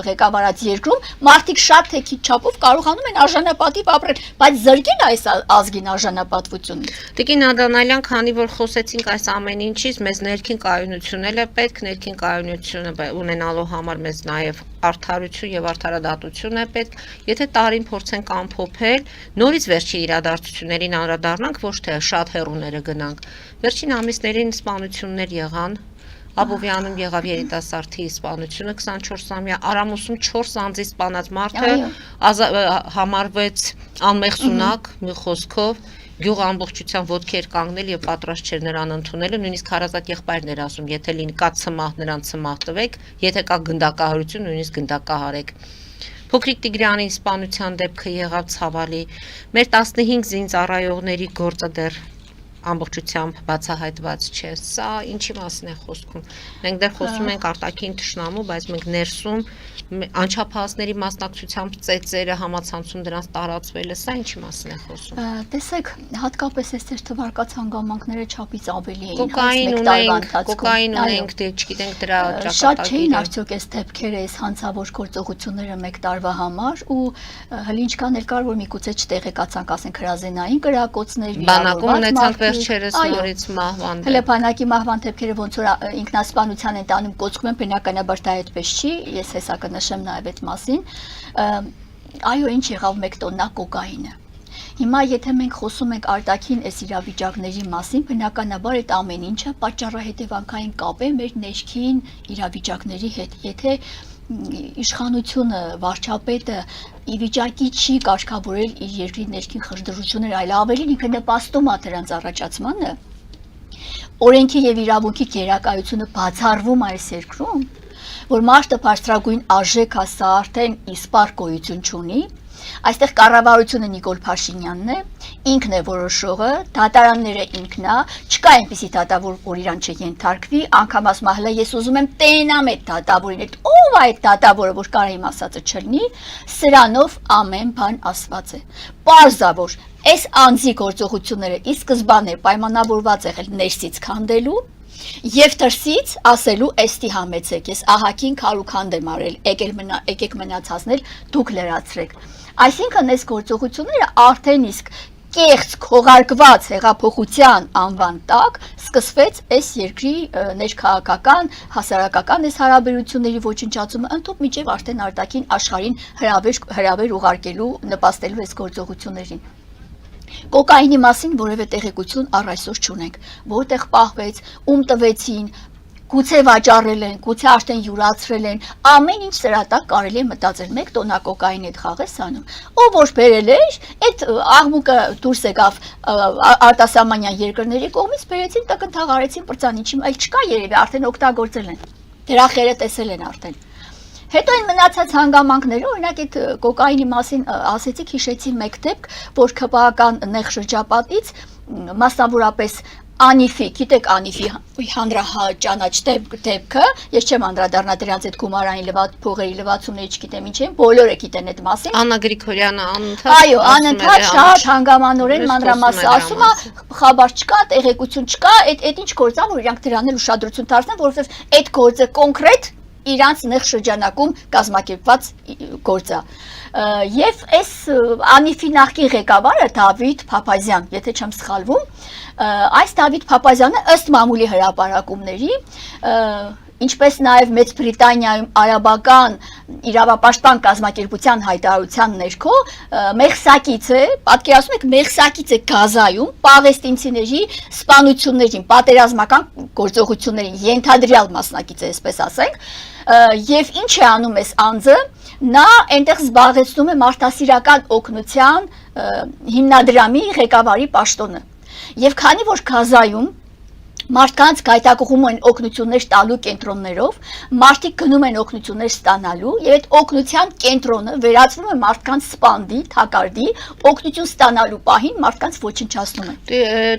ղեկավարած երկրում մարդիկ շատ թե քիչ չափով կարողանում են արժանապատիվ ապրել, բայց զրկել այս ազգին արժանապատվությունից։ Տիկին Ադանալյան, քանի որ խոսեցինք այս ամեն ինչից, մեզ ներքին կայունություն էլ է պետք, ներքին կայունությունը ունենալու համար մեզ նաև արդարություն եւ արդարադատություն է պետք։ Եթե տարին փորձենք ամփոփել, նորից վերջի իրադարձություններին անդրադառնանք, ոչ թե շատ հեռուները գնանք։ Վերջին ամիսներին սպանություններ եղան, Աբովյանում եղավ երիտասարդի սպանությունը 24-ամյա, Արամուսում 4 անձի սպանած մարդը համարվեց անմեղ սունակ, մի խոսքով, գյուղը ամբողջությամբ ոտքի էր կանգնել եւ պատրաստ չէր նրան ընդունելը, նույնիսկ հարազատ եղբայրն էր ասում, եթե լինի կա ցմահ, նրան ցմահ տվեք, եթե կա գնդակահարություն, նույնիսկ գնդակահարեք։ Փոքրիկ Տիգրանին սպանության դեպքը եղավ ցավալի։ Մեր 15 զինծառայողների գործը դեռ ամբողջությամբ բացահայտված չէ։ Սա ինչի մասին է խոսքում։ Մենք դեռ խոսում ենք արտաքին թշնամու, բայց մենք ներսում անչափահասների մասնակցությամբ ծեծերը համացանցում դրանց տարածվելը, սա ինչի մասին է խոսում։ Տեսեք, հատկապես այս թվարկած հանգամանքները չափից ավելի էին, կոկային ունենք, դե չգիտենք դրա ճակատագիրը։ Շատ չէին արդյոք այս դեպքերը, այս հանցավոր գործողությունները մեկ տարվա համար ու հլինչքան էլ կար, որ միգուցե չտեղեկացանք, ասենք հրազենային կրակոցներ, բանակում ունեցանք վերջերս նորից մահվան դեպք։ Հələ բանակի մահվան դեպքերը ոնց որ ինքնասպանության են տանում, կոծվում են, բնականաբար դա այդպես չի, ես հեսա կնշեմ նաև այդ մասին։ Այո, ինչ եղավ մեկ տոննա կոկայինը։ Հիմա եթե մենք խոսում ենք արտաքին այս իրավիճակների մասին, բնականաբար այդ ամեն ինչը պատճառահետևանքային կապ է մեր ներքին իրավիճակների հետ։ Եթե իշխանությունը, վարչապետը ի վիճակի չի կարգավորել իր երկրի ներքին խժդռությունները, այլ ավելին ինքը նպաստում է դրանց առաջացմանը, օրենքի եւ իրավունքի գերակայությունը բացառվում այս երկրում, որ մարդը բարձրագույն արժեք է, սա արդեն իսպառ գոյություն չունի, այստեղ կառավարությունը Նիկոլ Փաշինյանն է, ինքն է որոշողը, դատարանները ինքն է, չկա այնպիսի դատավոր, որ իրան չենթարկվի, անգամ ասում է, հələ ես ուզում եմ տենամ այդ դատավորին, ով է այդ դատավորը, որ կարող իմ ասածը չլինի, սրանով ամեն բան ասված է։ Պարզավոր, այս անձի գործողությունները ի սկզբանե պայմանավորված եղել ներսից քանդելու եւ դրսից ասելու էստի համեցեք, ես ահագին քարուքանդ եմ արել, եկեք մնացածներ դուք լրացրեք։ Այսինքն այս գործողությունները արդեն իսկ կեղծ քողարկված հեղափոխության անվան տակ սկսվեց այս երկրի ներքաղաքական, հասարակական այս հարաբերությունների ոչնչացումը, ընդհանուր միջև արդեն արտաքին աշխարհին հրավեր ուղարկելու, նպաստելու այս գործողություններին։ Կոկայինի մասին որևէ տեղեկություն առ այսօր չունենք, որտեղ պահվեց, ում տվեցին, գուցե վաճառել են, գուցե արդեն յուրացրել են, ամեն ինչ սրա տակ կարելի է մտածել, մեկ տոննա կոկայինի հետ խաղ է սանում, ով որ բերել էր, այդ աղմուկը դուրս եկավ արտասահմանյան երկրների կողմից, բերեցին տակնթաղարեցին պրծանիչի, այլ չկա երևի, արդեն օգտագործել են, դրախերը տեսել են արդեն։ Հետո այն մնացած հանգամանքները, օրինակ այդ կոկայինի մասին ասեցիք, հիշեցի մեկ դեպք, որ ՔՊԱ-ական նեղ շրջապատից մասնավորապես Անիֆի, գիտեք Անիֆի հանրաճանաչ դեպքը, ես չեմ անդրադառնա դրանց այդ գումարային փողերի լվացումների, չգիտեմ ինչ են, բոլորը գիտեն այդ մասին։ Աննա Գրիգորյանը անընդհատ Այո, անընդհատ շատ հանգամանորեն մանրամասը ասում է, խաբար չկա, տեղեկություն չկա, այդ ինչ գործ է, որ իրանք դրան էլ ուշադրություն դարձնեն, որովհետև այդ գործը կոնկրետ իրանց նեղ շրջանակում կազմակերպված գործ է։ Եվ այս Անիֆի նախկին ղեկավարը Դավիթ Փափազյան, եթե չեմ սխալվում, այս Դավիթ Փափազյանը ըստ մամուլի հրապարակումների, ինչպես նաև Մեծ Բրիտանիայում արաբական իրավապաշտպան կազմակերպության հայտարարության ներքո մեղսակից է, պատկերացնում եք մեղսակից է Գազայում պաղեստինցիների սպանություններին, պատերազմական գործողություններին ենթադրյալ մասնակից է, այսպես ասենք, եւ ինչ է անում այս անձը, նա այնտեղ զբաղեցնում է մարդասիրական օգնության հիմնադրամի ղեկավարի պաշտոնը։ Եվ քանի որ Գազայում մարդկանց գայթակղում են օգնություններ տալու կենտրոններով, մարդիկ գնում են օգնություններ ստանալու եւ այդ օգնության կենտրոնը վերածվում է մարդկանց սպանդի, թակարդի, օգնություն ստանալու պահին մարդկանց ոչնչացնում են։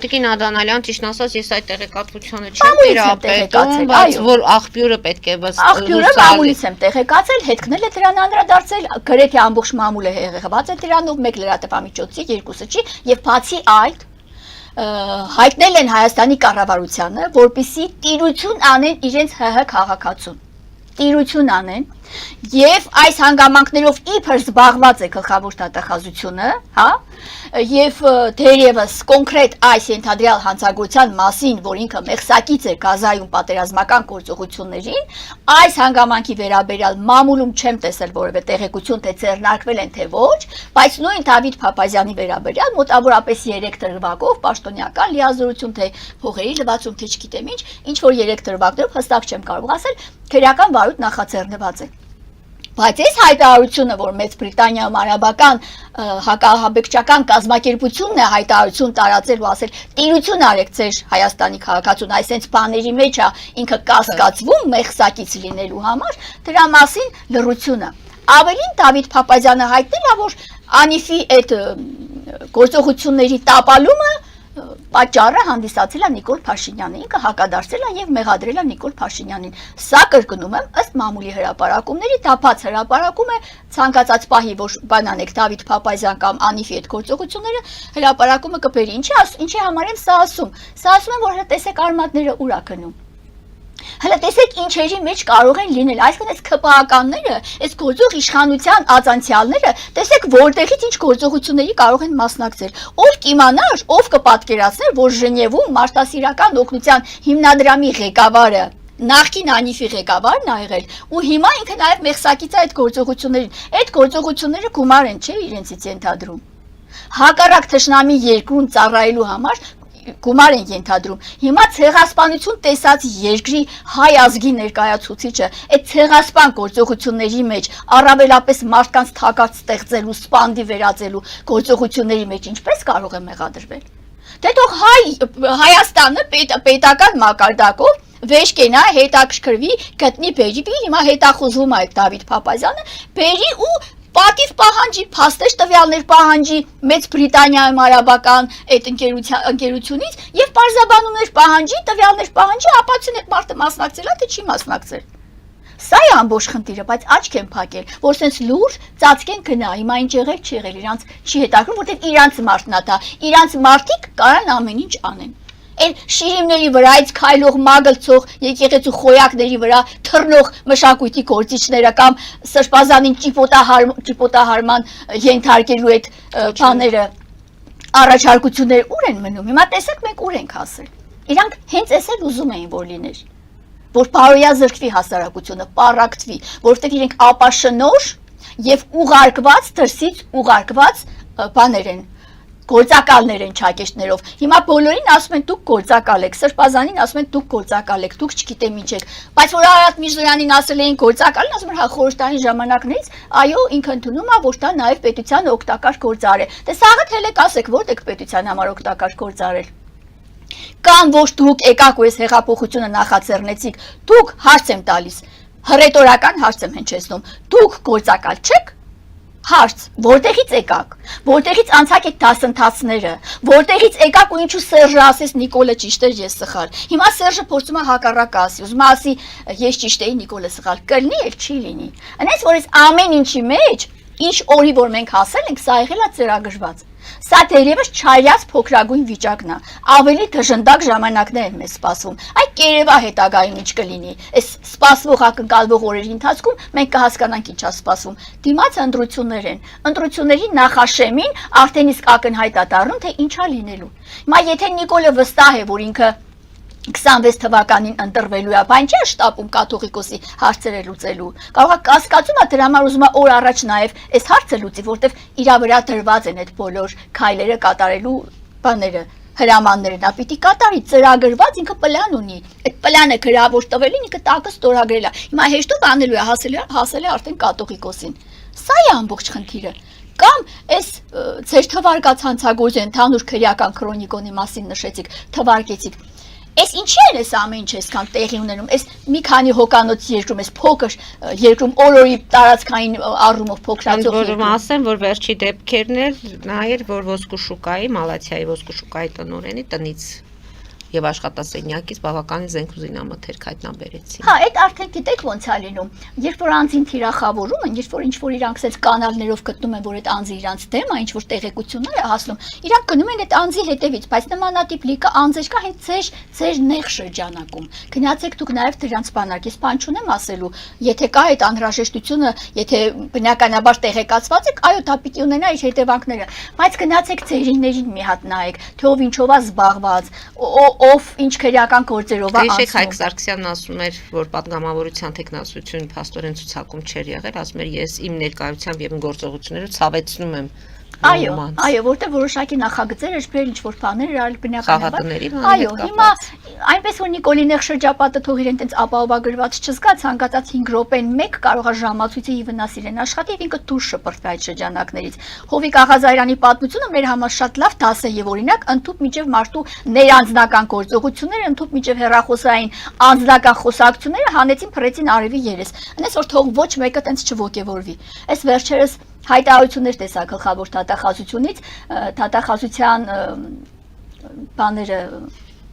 Տիկին Ադանալյան, ճիշտ ասած, ես այդ տեղեկատվությունը չեմ տիրապետում, բայց որ աղբյուրը պետք է աղբյուրը մամուլից եմ տեղեկացել, հետքնել է դրան անդրադարձել, գրեթե ամբողջ մամուլը հեղեղված է դրանով, մեկ լրատվամիջոցի, երկուսը չի, եւ բացի այդ հայտնել են Հայաստանի կառավարությանը, որպեսզի տիրություն անեն իրենց ՀՀ քաղաքացուն, տիրություն անեն եւ այս հանգամանքներով իբր զբաղված է գլխավոր դատախազությունը, հա, եւ դերևս կոնկրետ այս ենթադրյալ հանցագործության մասին, որ ինքը մեղսակից է Գազայում պատերազմական գործողություններին, այս հանգամանքի վերաբերյալ մամուլում չեմ տեսել որևէ տեղեկություն, թե ձեռնարկվել են թե ոչ, բայց նույն Դավիթ Փափազյանի վերաբերյալ մոտավորապես 3 դրվագով պաշտոնյական լիազորություն, թե փողերի լվացում, թե չգիտեմ ինչ որ 3 դրվագներով հստակ չեմ կարող ասել, քրեական վարույթ նախաձեռնված է։ Բայց այս հայտարարությունը, որ Մեծ Բրիտանիայում արաբական հակահաբեկչական կազմակերպությունն է հայտարարություն տարածել ու ասել տիրություն արեք ձեր Հայաստանի քաղաքացուն, այսենց բաների մեջ է ինքը կասկածվում մեղսակից լինելու համար, դրա մասին լռությունը։ Ավելին Դավիթ Փափազյանը հայտնել է, որ Անիֆի այդ գործողությունների տապալումը պատճառը հանդիսացել է Նիկոլ Փաշինյանը, ինքը հակադարձել է եւ մեղադրել է Նիկոլ Փաշինյանին։ Սա կրկնում եմ, ըստ մամուլի հրապարակումների, դա բաց հրապարակում է, ցանկացած պահի, որ բանանեք Դավիթ Փափազյան կամ Անիֆի այդ գործողությունները, հրապարակումը կբերի։ Ինչի համար եմ սա ասում։ Սա ասում եմ, որ հա տեսեք արմատները ուր է գնում։ Հələ տեսեք ինչերի մեջ կարող են լինել, այսինքն այս ԿՊԱ-ականները, այս գործող իշխանության ածանցյալները, տեսեք որտեղից ինչ գործողությունների կարող են մասնակցել։ Ով կիմանար, ով կպատկերացներ, որ Ժնևում մարդասիրական օգնության հիմնադրամի ղեկավարը նախկին Անիֆի ղեկավարն ա եղել ու հիմա ինքը նաև մեղսակից է այդ գործողություններին։ Այդ գործողությունները գումար են, չէ, իրենցից ենթադրում։ Հակառակ թշնամի երկրում ծառայելու համար գումար են ենթադրում։ Հիմա ցեղասպանություն տեսած երկրի հայ ազգի ներկայացուցիչը այդ ցեղասպան գործողությունների մեջ առավելապես մարդկանց թակած ստեղծելու, սպանդի վերածելու գործողությունների մեջ ինչպես կարող է մեղադրվել։ Դե թող Հայաստանը պետական մակարդակով վեճ կենա, հետաքրքրվի, գտնի բերի, հիմա հետախուզվում է Դավիթ Փափազյանը, բերի ու պատիվ պահանջի, փաստեր տվյալներ պահանջի Մեծ Բրիտանիայում արաբական այդ ընկերությունից եւ պարզաբանումներ պահանջի, տվյալներ պահանջի, ապացույց այդ մարդը մասնակցել է, թե չի մասնակցել։ Սա է ամբողջ խնդիրը, բայց աչք են փակել, որ sense լուրջ ծածկեն գնա, հիմա ինչ եղել, չի եղել, իրանց չի հետաքրքրում, որտեղ իրանց մարդն է դա, իրանց մարդիկ կարան ամեն ինչ անեն։ Այն շիրիմների վրայից քայլող մագլցող եկեղեցու խոյակների վրա թռնող մշակույթի գործիչները կամ սրբազանին ճիպոտահարման ենթարկելու այդ բաները առաջարկությունները ուր են մնում։ Հիմա տեսեք մենք ուր ենք հասել։ Իրանք հենց էս էլ ուզում էին որ լիներ, որ բարոյա զրկվի հասարակությունը, պառակտվի, որովհետև իրենք ապաշնոր եւ ուղարկված դրսից ուղարկված բաներ են գործակալներ են ճակեշտներով։ Հիմա բոլորին ասում են դուք գործակալ եք, սրբազանին ասում են դուք գործակալ եք, դուք չգիտեմ ինչ եք։ Բայց որ Արարատ Միրզոյանին ասել էին գործակալին, ասում են հա խորհրդային ժամանակներից, այո, ինքը ընդունում է, որ դա նաև պետության օգտակար գործար է։ Դե սաղը թելեք ասեք, որտեղ պետության համար օգտակար գործարել։ Կամ ոչ դուք եկաք ու այս հեղափոխությունը նախաձեռնեցիք, դուք հարց եմ տալիս, հռետորական հարց եմ հնչեցնում, դուք գործակալ չեք։ Հարց, որտեղից եկաք, որտեղից անցաք այդ դասընթացները, որտեղից եկաք ու ինչու Սերժը ասես Նիկոլը ճիշտ էր, ես սխալ։ Հիմա Սերժը փորձում է հակառակը ասի, ուզում է ասի ես ճիշտ էի, Նիկոլը սխալ, կլինի էլ չի լինի։ Այնպես որ այս ամեն ինչի մեջ, ինչ օրի որ մենք հասել ենք, սա եղել է ծրագրված։ Սա դերևս չարյաց փոքրագույն վիճակն է, ավելի դժնդակ ժամանակներ են մեզ սպասվում։ Այ կերևա հետագայում ինչ կլինի։ Այս սպասվող ակնկալվող օրերի ընթացքում մենք կհասկանանք ինչ է սպասվում։ Դիմաց ընտրություններ են։ Ընտրությունների նախաշեմին արդեն իսկ ակնհայտ է դառնում, թե ինչ է լինելու։ Հիմա եթե Նիկոլը վստահ է, որ ինքը 26 թվականին ընտրվելու է, բայց չէ շտապում կաթողիկոսի հարցերը լուծելու։ Կարող է կասկածում է դրա համար ուզում է օր առաջ նաև այս հարցը լուծի, որտեվ իր վրա դրված են այդ բոլոր քայլերը կատարելու բաները, հրամանները, նա պիտի կատարի, ծրագրված, ինքը պլան ունի։ Այդ պլանը գրավոր տվելին ինքը տակը ստորագրել է։ Հիմա հեշտով անելու է, հասել է արդեն կաթողիկոսին։ Սա է ամբողջ խնդիրը։ Կամ այս ձեր թվարկացանցագործ ընդհանուր քրեական քրոնիկոնի մասին նշեցիք, թվարկեցիք։ Այս ինչի են այս ամեն ինչ այսքան տեղի ունենում, այս մի քանի հոկանոց երկրում, այս փոքր երկրում օրորի տարածքային առումով փոքրացող երկրում։ Որում ասեմ, որ վերջի դեպքերն էլ նայեր, որ ոսկու շուկայի, Մալաթիայի ոսկու շուկայի տնօրենի տնից եւ աշխատասենյակից բավականին զենքուզինամթերք հայտնաբերեցին։ Հա, այդ արդեն գիտեք ոնց է լինում։ Երբ որ անձին թիրախավորում են, երբ որ ինչ-որ իրանք ասած կանալներով գտնում են, որ այդ անձը իրանց դեմ է, ինչ-որ տեղեկություններ է հասնում, իրանք գնում են այդ անձի հետևից, բայց նմանատիպ լիքը անձեր կա հենց ձեր նեղ շրջանակում։ Գնացեք դուք նաև դրանց բանակ, ես բան չունեմ ասելու, եթե կա այդ անհրաժեշտությունը, եթե բնականաբար տեղեկացված եք, այո, դա պիտի ունենա իր հետևանքները, բայց գնացեք ծերիներին մի հատ նայեք, թե ով ինչով է զբաղված, ով ինչ քրեական գործերով է անցնում։ Գիշեր Հայկ Սարգսյանն ասում էր, որ պատգամավորության տեխնասություն փաստորեն ցուցակում չէր եղել, ասում էր ես իմ ներկայությամբ եւ իմ գործողություններով ցավեցնում եմ Այո, որտեղ որոշակի նախագծեր էր, ինչ որ բաներ արել Խաղատների բնականաբար։ Այո, հիմա այնպես որ Նիկոլիներ շրջապատը թող իրեն տենց ապահովագրված չզգա, ցանկացած 5 րոպեն մեկ կարող է ժամացույցի վնաս իրեն աշխատի եւ ինքը դուրս շպրտվի այդ շրջանակներից։ Հովիկ Աղազարյանի պատմությունը մեր համար շատ լավ դաս է եւ օրինակ ընդཐུպ միջև մարդու ներանձնական գործողությունները, ընդཐուպ միջև հերախոսային անձնական խոսակցությունները հանեցին փռեցին արևի երես։ Այնպես որ թող ոչ մեկը տենց չոգևորվի։ Այս վերջերս հայտարարություններ տեսա գլխավոր դատախազությունից, դատախազության բաները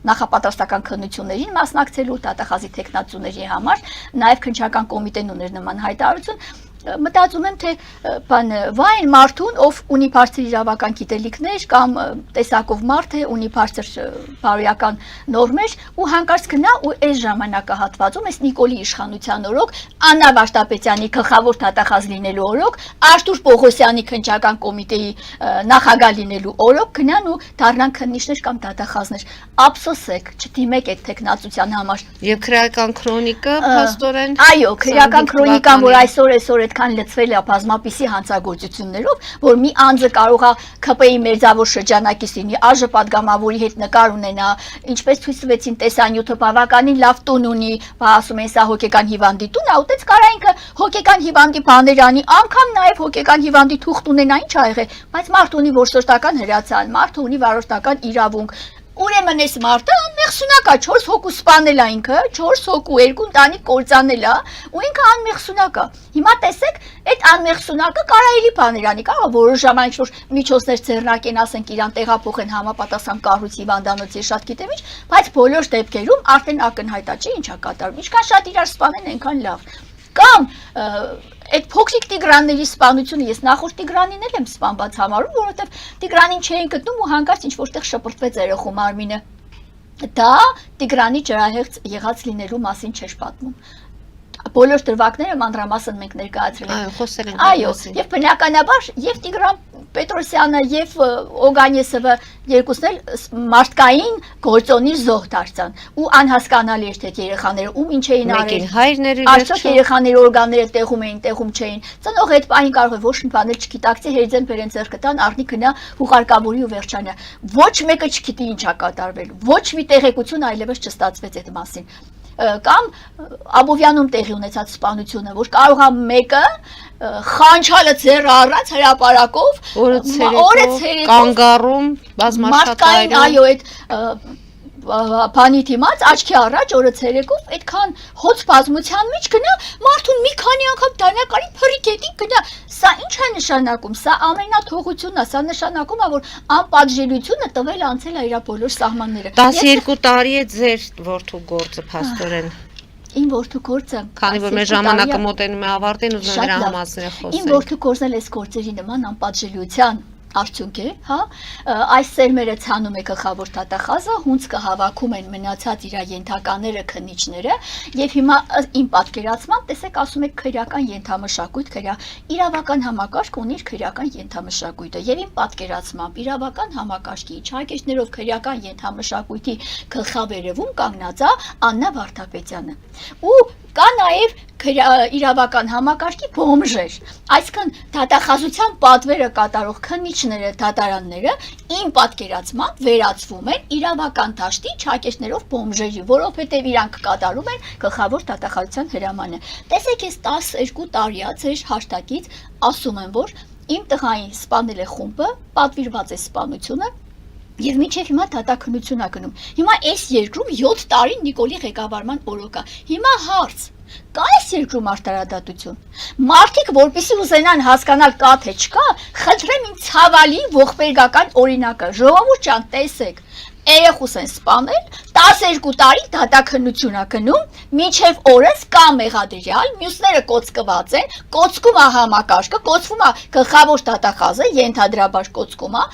նախապատրաստական քննություններին մասնակցելու դատախազի տեխնացուների համար, նաև քննչական կոմիտեն ուներ նման հայտարարություն, մտածում եմ թե վայն մարդուն, ով ունի բարձր իրավական գիտելիքներ կամ տեսակով մարդ է, ունի բարձր բարոյական նորմեր ու հանկարծ գնա ու այս ժամանակահատվածում այս Նիկոլի իշխանության օրոք, Աննա Վարդապետյանի գլխավոր դատախազ լինելու օրոք, Արտուր Պողոսյանի քննչական կոմիտեի նախագահ լինելու օրոք գնան ու դառնան քննիչներ կամ դատախազներ։ Ափսոսեք, չդիմեք այդ տեխնացության համար։ Եվ քրեական քրոնիկը փաստորեն այո, քրեական քրոնիկան, որ այսօր այդքան լծվել է բազմապիսի հանցագործություններով, որ մի անձը կարող է ԿՊ-ի մերձավոր շրջանակից լինի, ԱԺ պատգամավորի հետ նկար ունենա, ինչպես ցույց տվեցին տեսանյութը բավականին լավ տուն ունի, ասում են սա հոգեկան հիվանդի տուն է, ուտեց կարա ինքը հոգեկան հիվանդի բաներ անի, անգամ նաև հոգեկան հիվանդի թուղթ ունենա, ինչ ա եղել, բայց մարդ ունի որսորդական հրացան, մարդ ունի վարորդական իրավունք։ Ուրեմն այս մարդը անմեղսունակ է, 4 հոգու սպանել է ինքը, 4 հոգու 2 ընտանիք կործանել է, ու ինքը անմեղսունակ է։ Հիմա տեսեք, այդ անմեղսունակը կարայելի բաներ անի, կարող որոշ ժամանակ որ միջոցներ ձեռնարկեն, ասենք իրան տեղափոխեն համապատասխան կառույցի հիվանդանոցի, շատ գիտեմ ինչ, բայց բոլոր դեպքերում արդեն ակնհայտ է, չի ինչ է կատարվում։ Ինչքան շատ իրար սպանեն, այնքան լավ։ Կամ այդ փոքրիկ Տիգրանների սպանությունը ես նախորդ Տիգրանին եմ սպանված համարում, որովհետև Տիգրանին չէին գտնում ու հանկարծ ինչ որտեղ շպրտվեց երախու մարմինը։ Դա Տիգրանի ջրահեղձ եղած լինելու մասին չէր պատմում։ Բոլոր դրվագները մանրամասն մենք ներկայացրել ենք։ Այո, եւ բնականաբար եւ Տիգրան Պետրոսյանը եւ Օգանեսովը երկուսն էլ մարդկային գործոնի զոհ դարձան ու անհասկանալի էր թե երեխաները ում ինչ էին արել։ Հայրները Արդյոք երեխաների օրգանները տեղում էին, տեղում չէին։ Ծնողը այդ պահին կարող է ոչ մի բան էլ չգիտակցի, հերձեն բերեն ձեռքը տան, առնի գնա հուղարկավորի ու վերջանա։ Ոչ մեկը չգիտի ինչ է կատարվել։ Ոչ մի տեղեկություն այլևս չստացվեց այդ մասին։ Կամ Աբովյանում տեղի ունեցած սպանությունը, որ կարող է մեկը խանչալը ձեռը առած հրապարակով օրը ցերեկով կանգառում բազմաշատայրում այո այդ բանի դիմաց աչքի առաջ օրը ցերեկով այդքան հոց բազմության մեջ գնա մարդուն մի քանի անգամ դանակարի փրիկետի գնա սա ինչ է նշանակում սա ամենաթողությունն է սա նշանակում է որ անպատժելիությունը տվել անցել է իր բոլոր սահմանները 12 տարի է ձեր որդու գործը փաստորեն Իմ որդու գործը քանի որ մեր ժամանակը մոտենում է ավարտին ուզում եմ դրա մասին խոսել Իմ որդու գործն էլ այս գործերի նման անպատժելիության արդյունք է, հա, այս սերմերը ցանում է գլխավոր դատախազը, հունց կհավաքում են մնացած իր ենթակաները, քննիչները, եւ հիմա իմ պատկերացմամբ, տեսեք, ասում եք քրեական ենթամշակույթ, իրավական համակարգ ունի իր քրեական ենթամշակույթը, եւ իմ պատկերացմամբ իրավական համակարգի իջարկիչներով քրեական ենթամշակույթի գլխավերևում կանգնած է Աննա Վարդապետյանը։ Ու կա նաև իրավական համակարգի բոմժեր, այսինքն դատախազության պատվերը կատարող քննիչները, դատարանները իմ պատկերացմամբ վերածվում են իրավական դաշտի չակերտներով բոմժերի, որովհետև իրանք կատարում են գլխավոր դատախազության հրամանը։ Տեսեք, ես 12 տարի է ձեր հաշտակից ասում եմ, որ իմ տղային սպանել է խումբը, պատվիրված է սպանությունը Եվ մինչև հիմա դատաքննություն է գնում։ Հիմա այս երկրում 7 տարի Նիկոլի ղեկավարման օրոք է։ Հիմա հարց. կա այս երկրում արտարադատություն։ Մարդիկ, որպեսզի ուզենան հասկանալ կա թե չկա, խնդրեմ ինձ ցավալի ողբերգական օրինակը։ Ժողովուրդ ջան, տեսեք։ Երեխուս են սպանել, 12 տարի դատաքննություն է գնում, մինչև օրս կա մեղադրյալ, մյուսները կոծկված են, կոծկում է համակարգը, կոծվում է գլխավոր դատախազը, ենթադրաբար կոծկում է,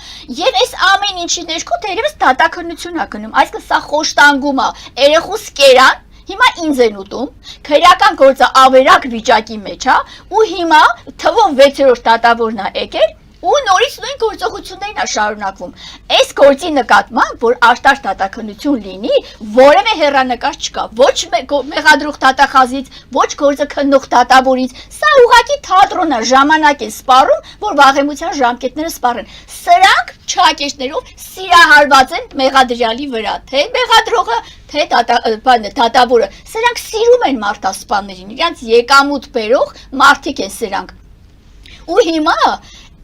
եւ այս ամեն ինչի ներքո դերևս դատաքննություն է գնում, այսինքն սա խոշտանգում է, երեխուս կերան Հիմա ինձ են ուտում, քրեական գործը ավերակ վիճակի մեջ է, ու հիմա թվում 6-րդ դատավորն է եկել, ու նորից նույն գործողություններն է շարունակվում։ Այս գործի նկատմամբ, որ աշտարակ դատաքննություն լինի, որևէ հեռանկար չկա, ոչ մեղադրող դատախազից, ոչ գործը քննող դատավորից, սա ուղղակի թատրոն է, ժամանակ է սպառում, որ վաղեմության ժամկետները սպառեն։ Սրանք չակեշներով սիրահարված են մեղադրյալի վրա, թե մեղադրողը, թե դատավորը։ Սրանք սիրում են մարդասպաններին, իրանց եկամուտ բերող մարդիկ են սրանք։ Ու հիմա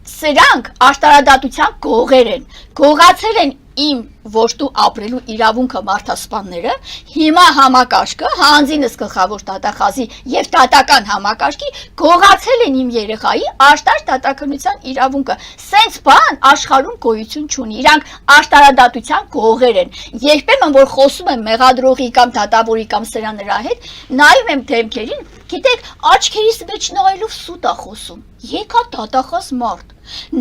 սրանք աշտարադատության գողեր են, գողացել են իմ ոստու ապրելու իրավունքը մարդասպանները, հիմա համակարգը, հանձինս գլխավոր դատախազի եւ դատական համակարգի գողացել են իմ երեխայի աշտար դատականության իրավունքը։ Սենց բան աշխարհում գոյություն չունի, իրանք աշտարադատության գողեր են։ Երբեմն որ խոսում եմ մեղադրողի կամ դատավորի կամ սրա նրա հետ, նայում եմ դեմքերին, գիտեք, աչքերիս մեջ նայելով սուտ է խոսում։ Եկա դատախազ մարդ,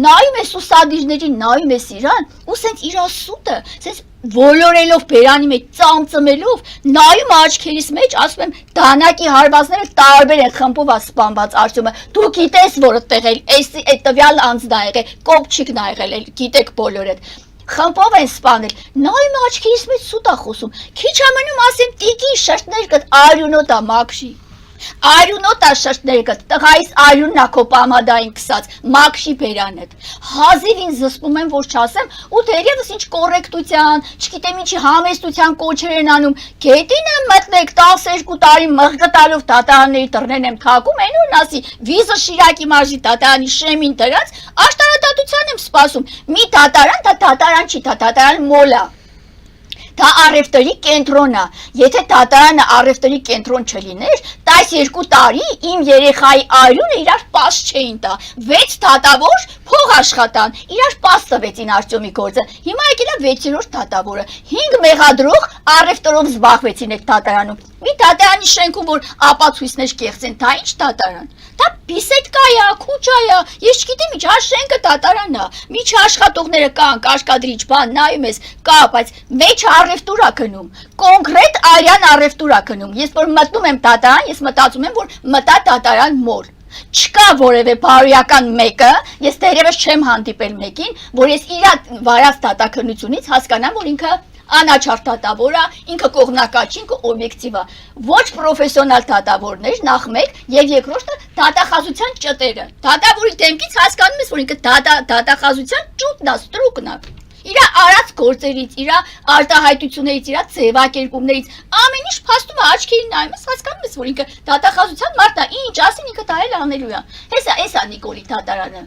նայում ես ուսադիրներին, նայում ես իրան, ու սենց իրա սուտը, սենց ոլորելով բերանի մեջ ծամծմելով, նայում աչքերիս մեջ, ասում եմ, դանակի հարվածները տարբեր են խմբով է սպանված արդյունքը, դու գիտես որ այդտեղ այդ տվյալ անձն ա եղել, կոպչիկն ա եղել, գիտեք բոլորդ։ Խմբով են սպանել, նայում աչքերիս մեջ սուտ է խոսում, քիչ ամենում ասեմ տիկի շրտներկդ արյունոտ ա մաքրի։ Արյունոտ է շրտներկդ, տղայիս արյունն է քո պամադային քսած, մաքրի բերանդ։ Հազիվ ինձ զսպում եմ, որ չասեմ, ու թերևս ինչ կոռեկտության, չգիտեմ ինչի համեստության կոչեր են անում, գետին եմ մտնեք 12 տարի մղկտալով դատարանների դռներն եմ թակում, այնուր ասի, վիզը Շիրակի մարզի դատարանի շեմին դրած, աշտարադատության եմ սպասում, մի դատարան, դա դատարան չի, դա դատարան մոլ է։ Դա առևտրի կենտրոն է, եթե դատարանը առևտրի կենտրոն չլիներ, 12 տարի իմ երեխայի արյունը իրար պաս չէին տա, 6 դատավոր փող աշխատան, իրար պաս տվեցին Արտյոմի գործը, հիմա եկել է 6-րդ դատավորը, 5 մեղադրող առևտրով զբաղվեցին այդ դատարանում, մի դատարանի շենքում, որ ապացույցներ կեղծեն, դա ինչ դատարան, դա բիսեդկա է, քուչա է, ես չգիտեմ ինչ, հա շենքը դատարան է, միջաշխատողները կան, կաշկադրիչ բան, նայում ես, կա, բայց մեջ առևտուր է գնում, կոնկրետ արյան առևտուր է գնում, ես որ մտնում եմ դատարան, ես մտածում եմ, որ մտա դատարան մոլ, չկա որևէ բարոյական մեկը, ես դերևս չեմ հանդիպել մեկին, որ ես իր վարած դատաքննությունից հասկանամ, որ ինքը անաչառ դատավոր է, ինքը կողմնակաչ, ինքը օբյեկտիվ է, ոչ պրոֆեսիոնալ դատավորներ, նախ մեկ, եւ երկրորդը դատախազության ճտերը, դատավորի դեմքից հասկանում ես, որ ինքը դատախազության ճուտն է, ստրուկն է, իր արած գործերից, իր արտահայտություններից, իր ձևակերպումներից, ամեն ինչ փաստում է աչքերին նայում ես, հասկանում ես, որ ինքը դատախազության մարդն է, ինչ ասին, ինքը դա էլ անելու է, հեսա Նիկոլի դատարանը,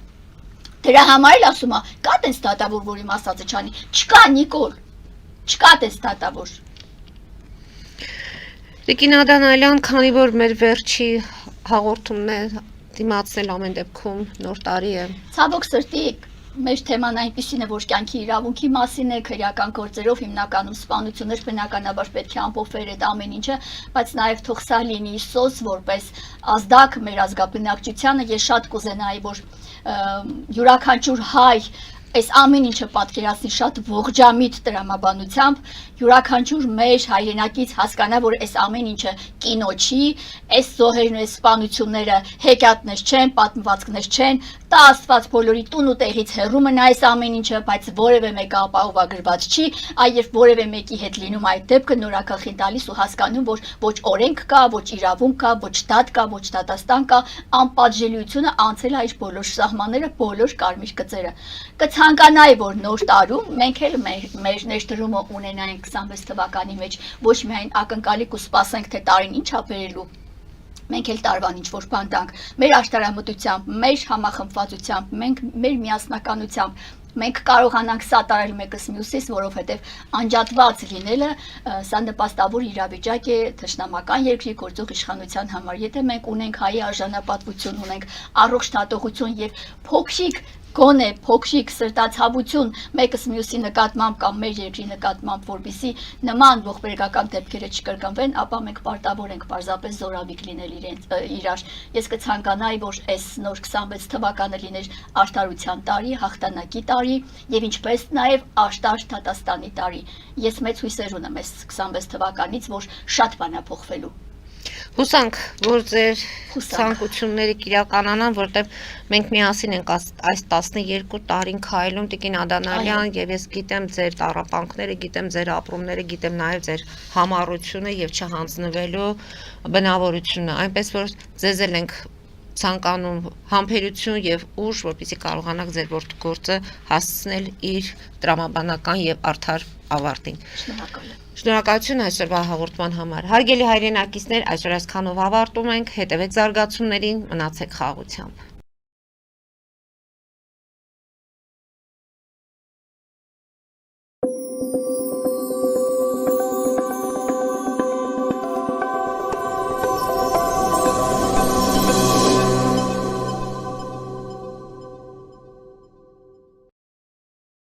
դրա համար էլ ասում է, կա տենց դատավոր, որ իմ ասածը չանի, չկա Նիկոլ, չկա տես դատավոր։ Տիկին Ադանալյան, քանի որ մեր վերջի հաղորդումն է դիմացնել ամեն դեպքում նոր տարի է։ Ցավոք սրտի, մեր թեման այնպիսին է, որ կյանքի իրավունքի մասին է, քրեական գործերով հիմնականում սպանություններ բնականաբար պետք է ամփոփվեր այդ ամեն ինչը, բայց նաև թող սա լինի սոս որպես ազդակ մեր ազգաբնակչությանը, ես շատ կուզենայի, որ յուրաքանչյուր հայ այս ամեն ինչը պատկերացնի շատ ողջամիտ տրամաբանությամբ, յուրաքանչյուր մեր հայրենակից հասկանա, որ այս ամեն ինչը կինո չի, այս զոհերն ու այս սպանությունները հեքիաթներ չեն, պատմվածքներ չեն, տա Աստված բոլորի տուն ու տեղից հեռու մնա այս ամեն ինչը, բայց որևէ մեկը ապահովագրված չի, այ երբ որևէ մեկի հետ լինում այդ դեպքը նորակախին տալիս ու հասկանում, որ ոչ օրենք կա, ոչ իրավունք կա, ոչ դատ կա, ոչ դատաստան կա, անպատժելիությունը անցել է իր բոլոր սահմանները, բոլոր կարմիր գծերը։ Կցանկանայի, որ նոր տարում մենք էլ մեր ներդրումը ունենայինք 26 թվականի մեջ, ոչ միայն ակնկալիք ու սպասենք, թե տարին ինչ ա բերելու, մենք էլ տարվան ինչ-որ բան տանք, մեր աշտարամտությամբ, մեր համախմբվածությամբ, մեր միասնականությամբ, մենք կարողանանք սատարել մեկս մյուսից, որովհետև անջատված լինելը սա նպաստավոր իրավիճակ է թշնամական երկրի գործող իշխանության համար, եթե մենք ունենք հայի արժանապատվություն, ունենք առողջ դատողություն եւ փոքրիկ գոնե փոքրիկ սրտացավություն մեկս մյուսի նկատմամբ կամ մեր երկրի նկատմամբ, որպեսզի նման ողբերգական դեպքերը չկրկնվեն, ապա մենք պարտավոր ենք պարզապես զորավիք լինել իրար։ Ես կցանկանայի, որ այս նոր 26 թվականը լիներ արդարության տարի, հաղթանակի տարի եւ ինչպես նաեւ աշտար դատաստանի տարի։ Ես մեծ հույսեր ունեմ այս 26 թվականից, որ շատ բան է փոխվելու։ Հուսանք, որ ձեր Հուսանք։ ցանկությունները կիրականանան, որտեղ մենք միասին ենք այս 12 տարին քայլում Տիկին Ադանալյան եւ ես գիտեմ ձեր տառապանքները, գիտեմ ձեր ապրումները, գիտեմ նաեւ ձեր համառությունը եւ չհանձնվելու բնավորությունը, այնպես որ ձեզ էլ ենք ցանկանում համբերություն եւ ուժ, որպեսզի կարողանաք ձեր գործը հասցնել իր տրամաբանական եւ արդար ավարտին։ Շնորհակալ եմ։ Շնորհակալություն այսօրվա հաղորդման համար։ Հարգելի հայրենակիցներ, այսօր այսքանով ավարտում ենք։ Հետևեք զարգացումներին, մնացեք խաղաղությամբ։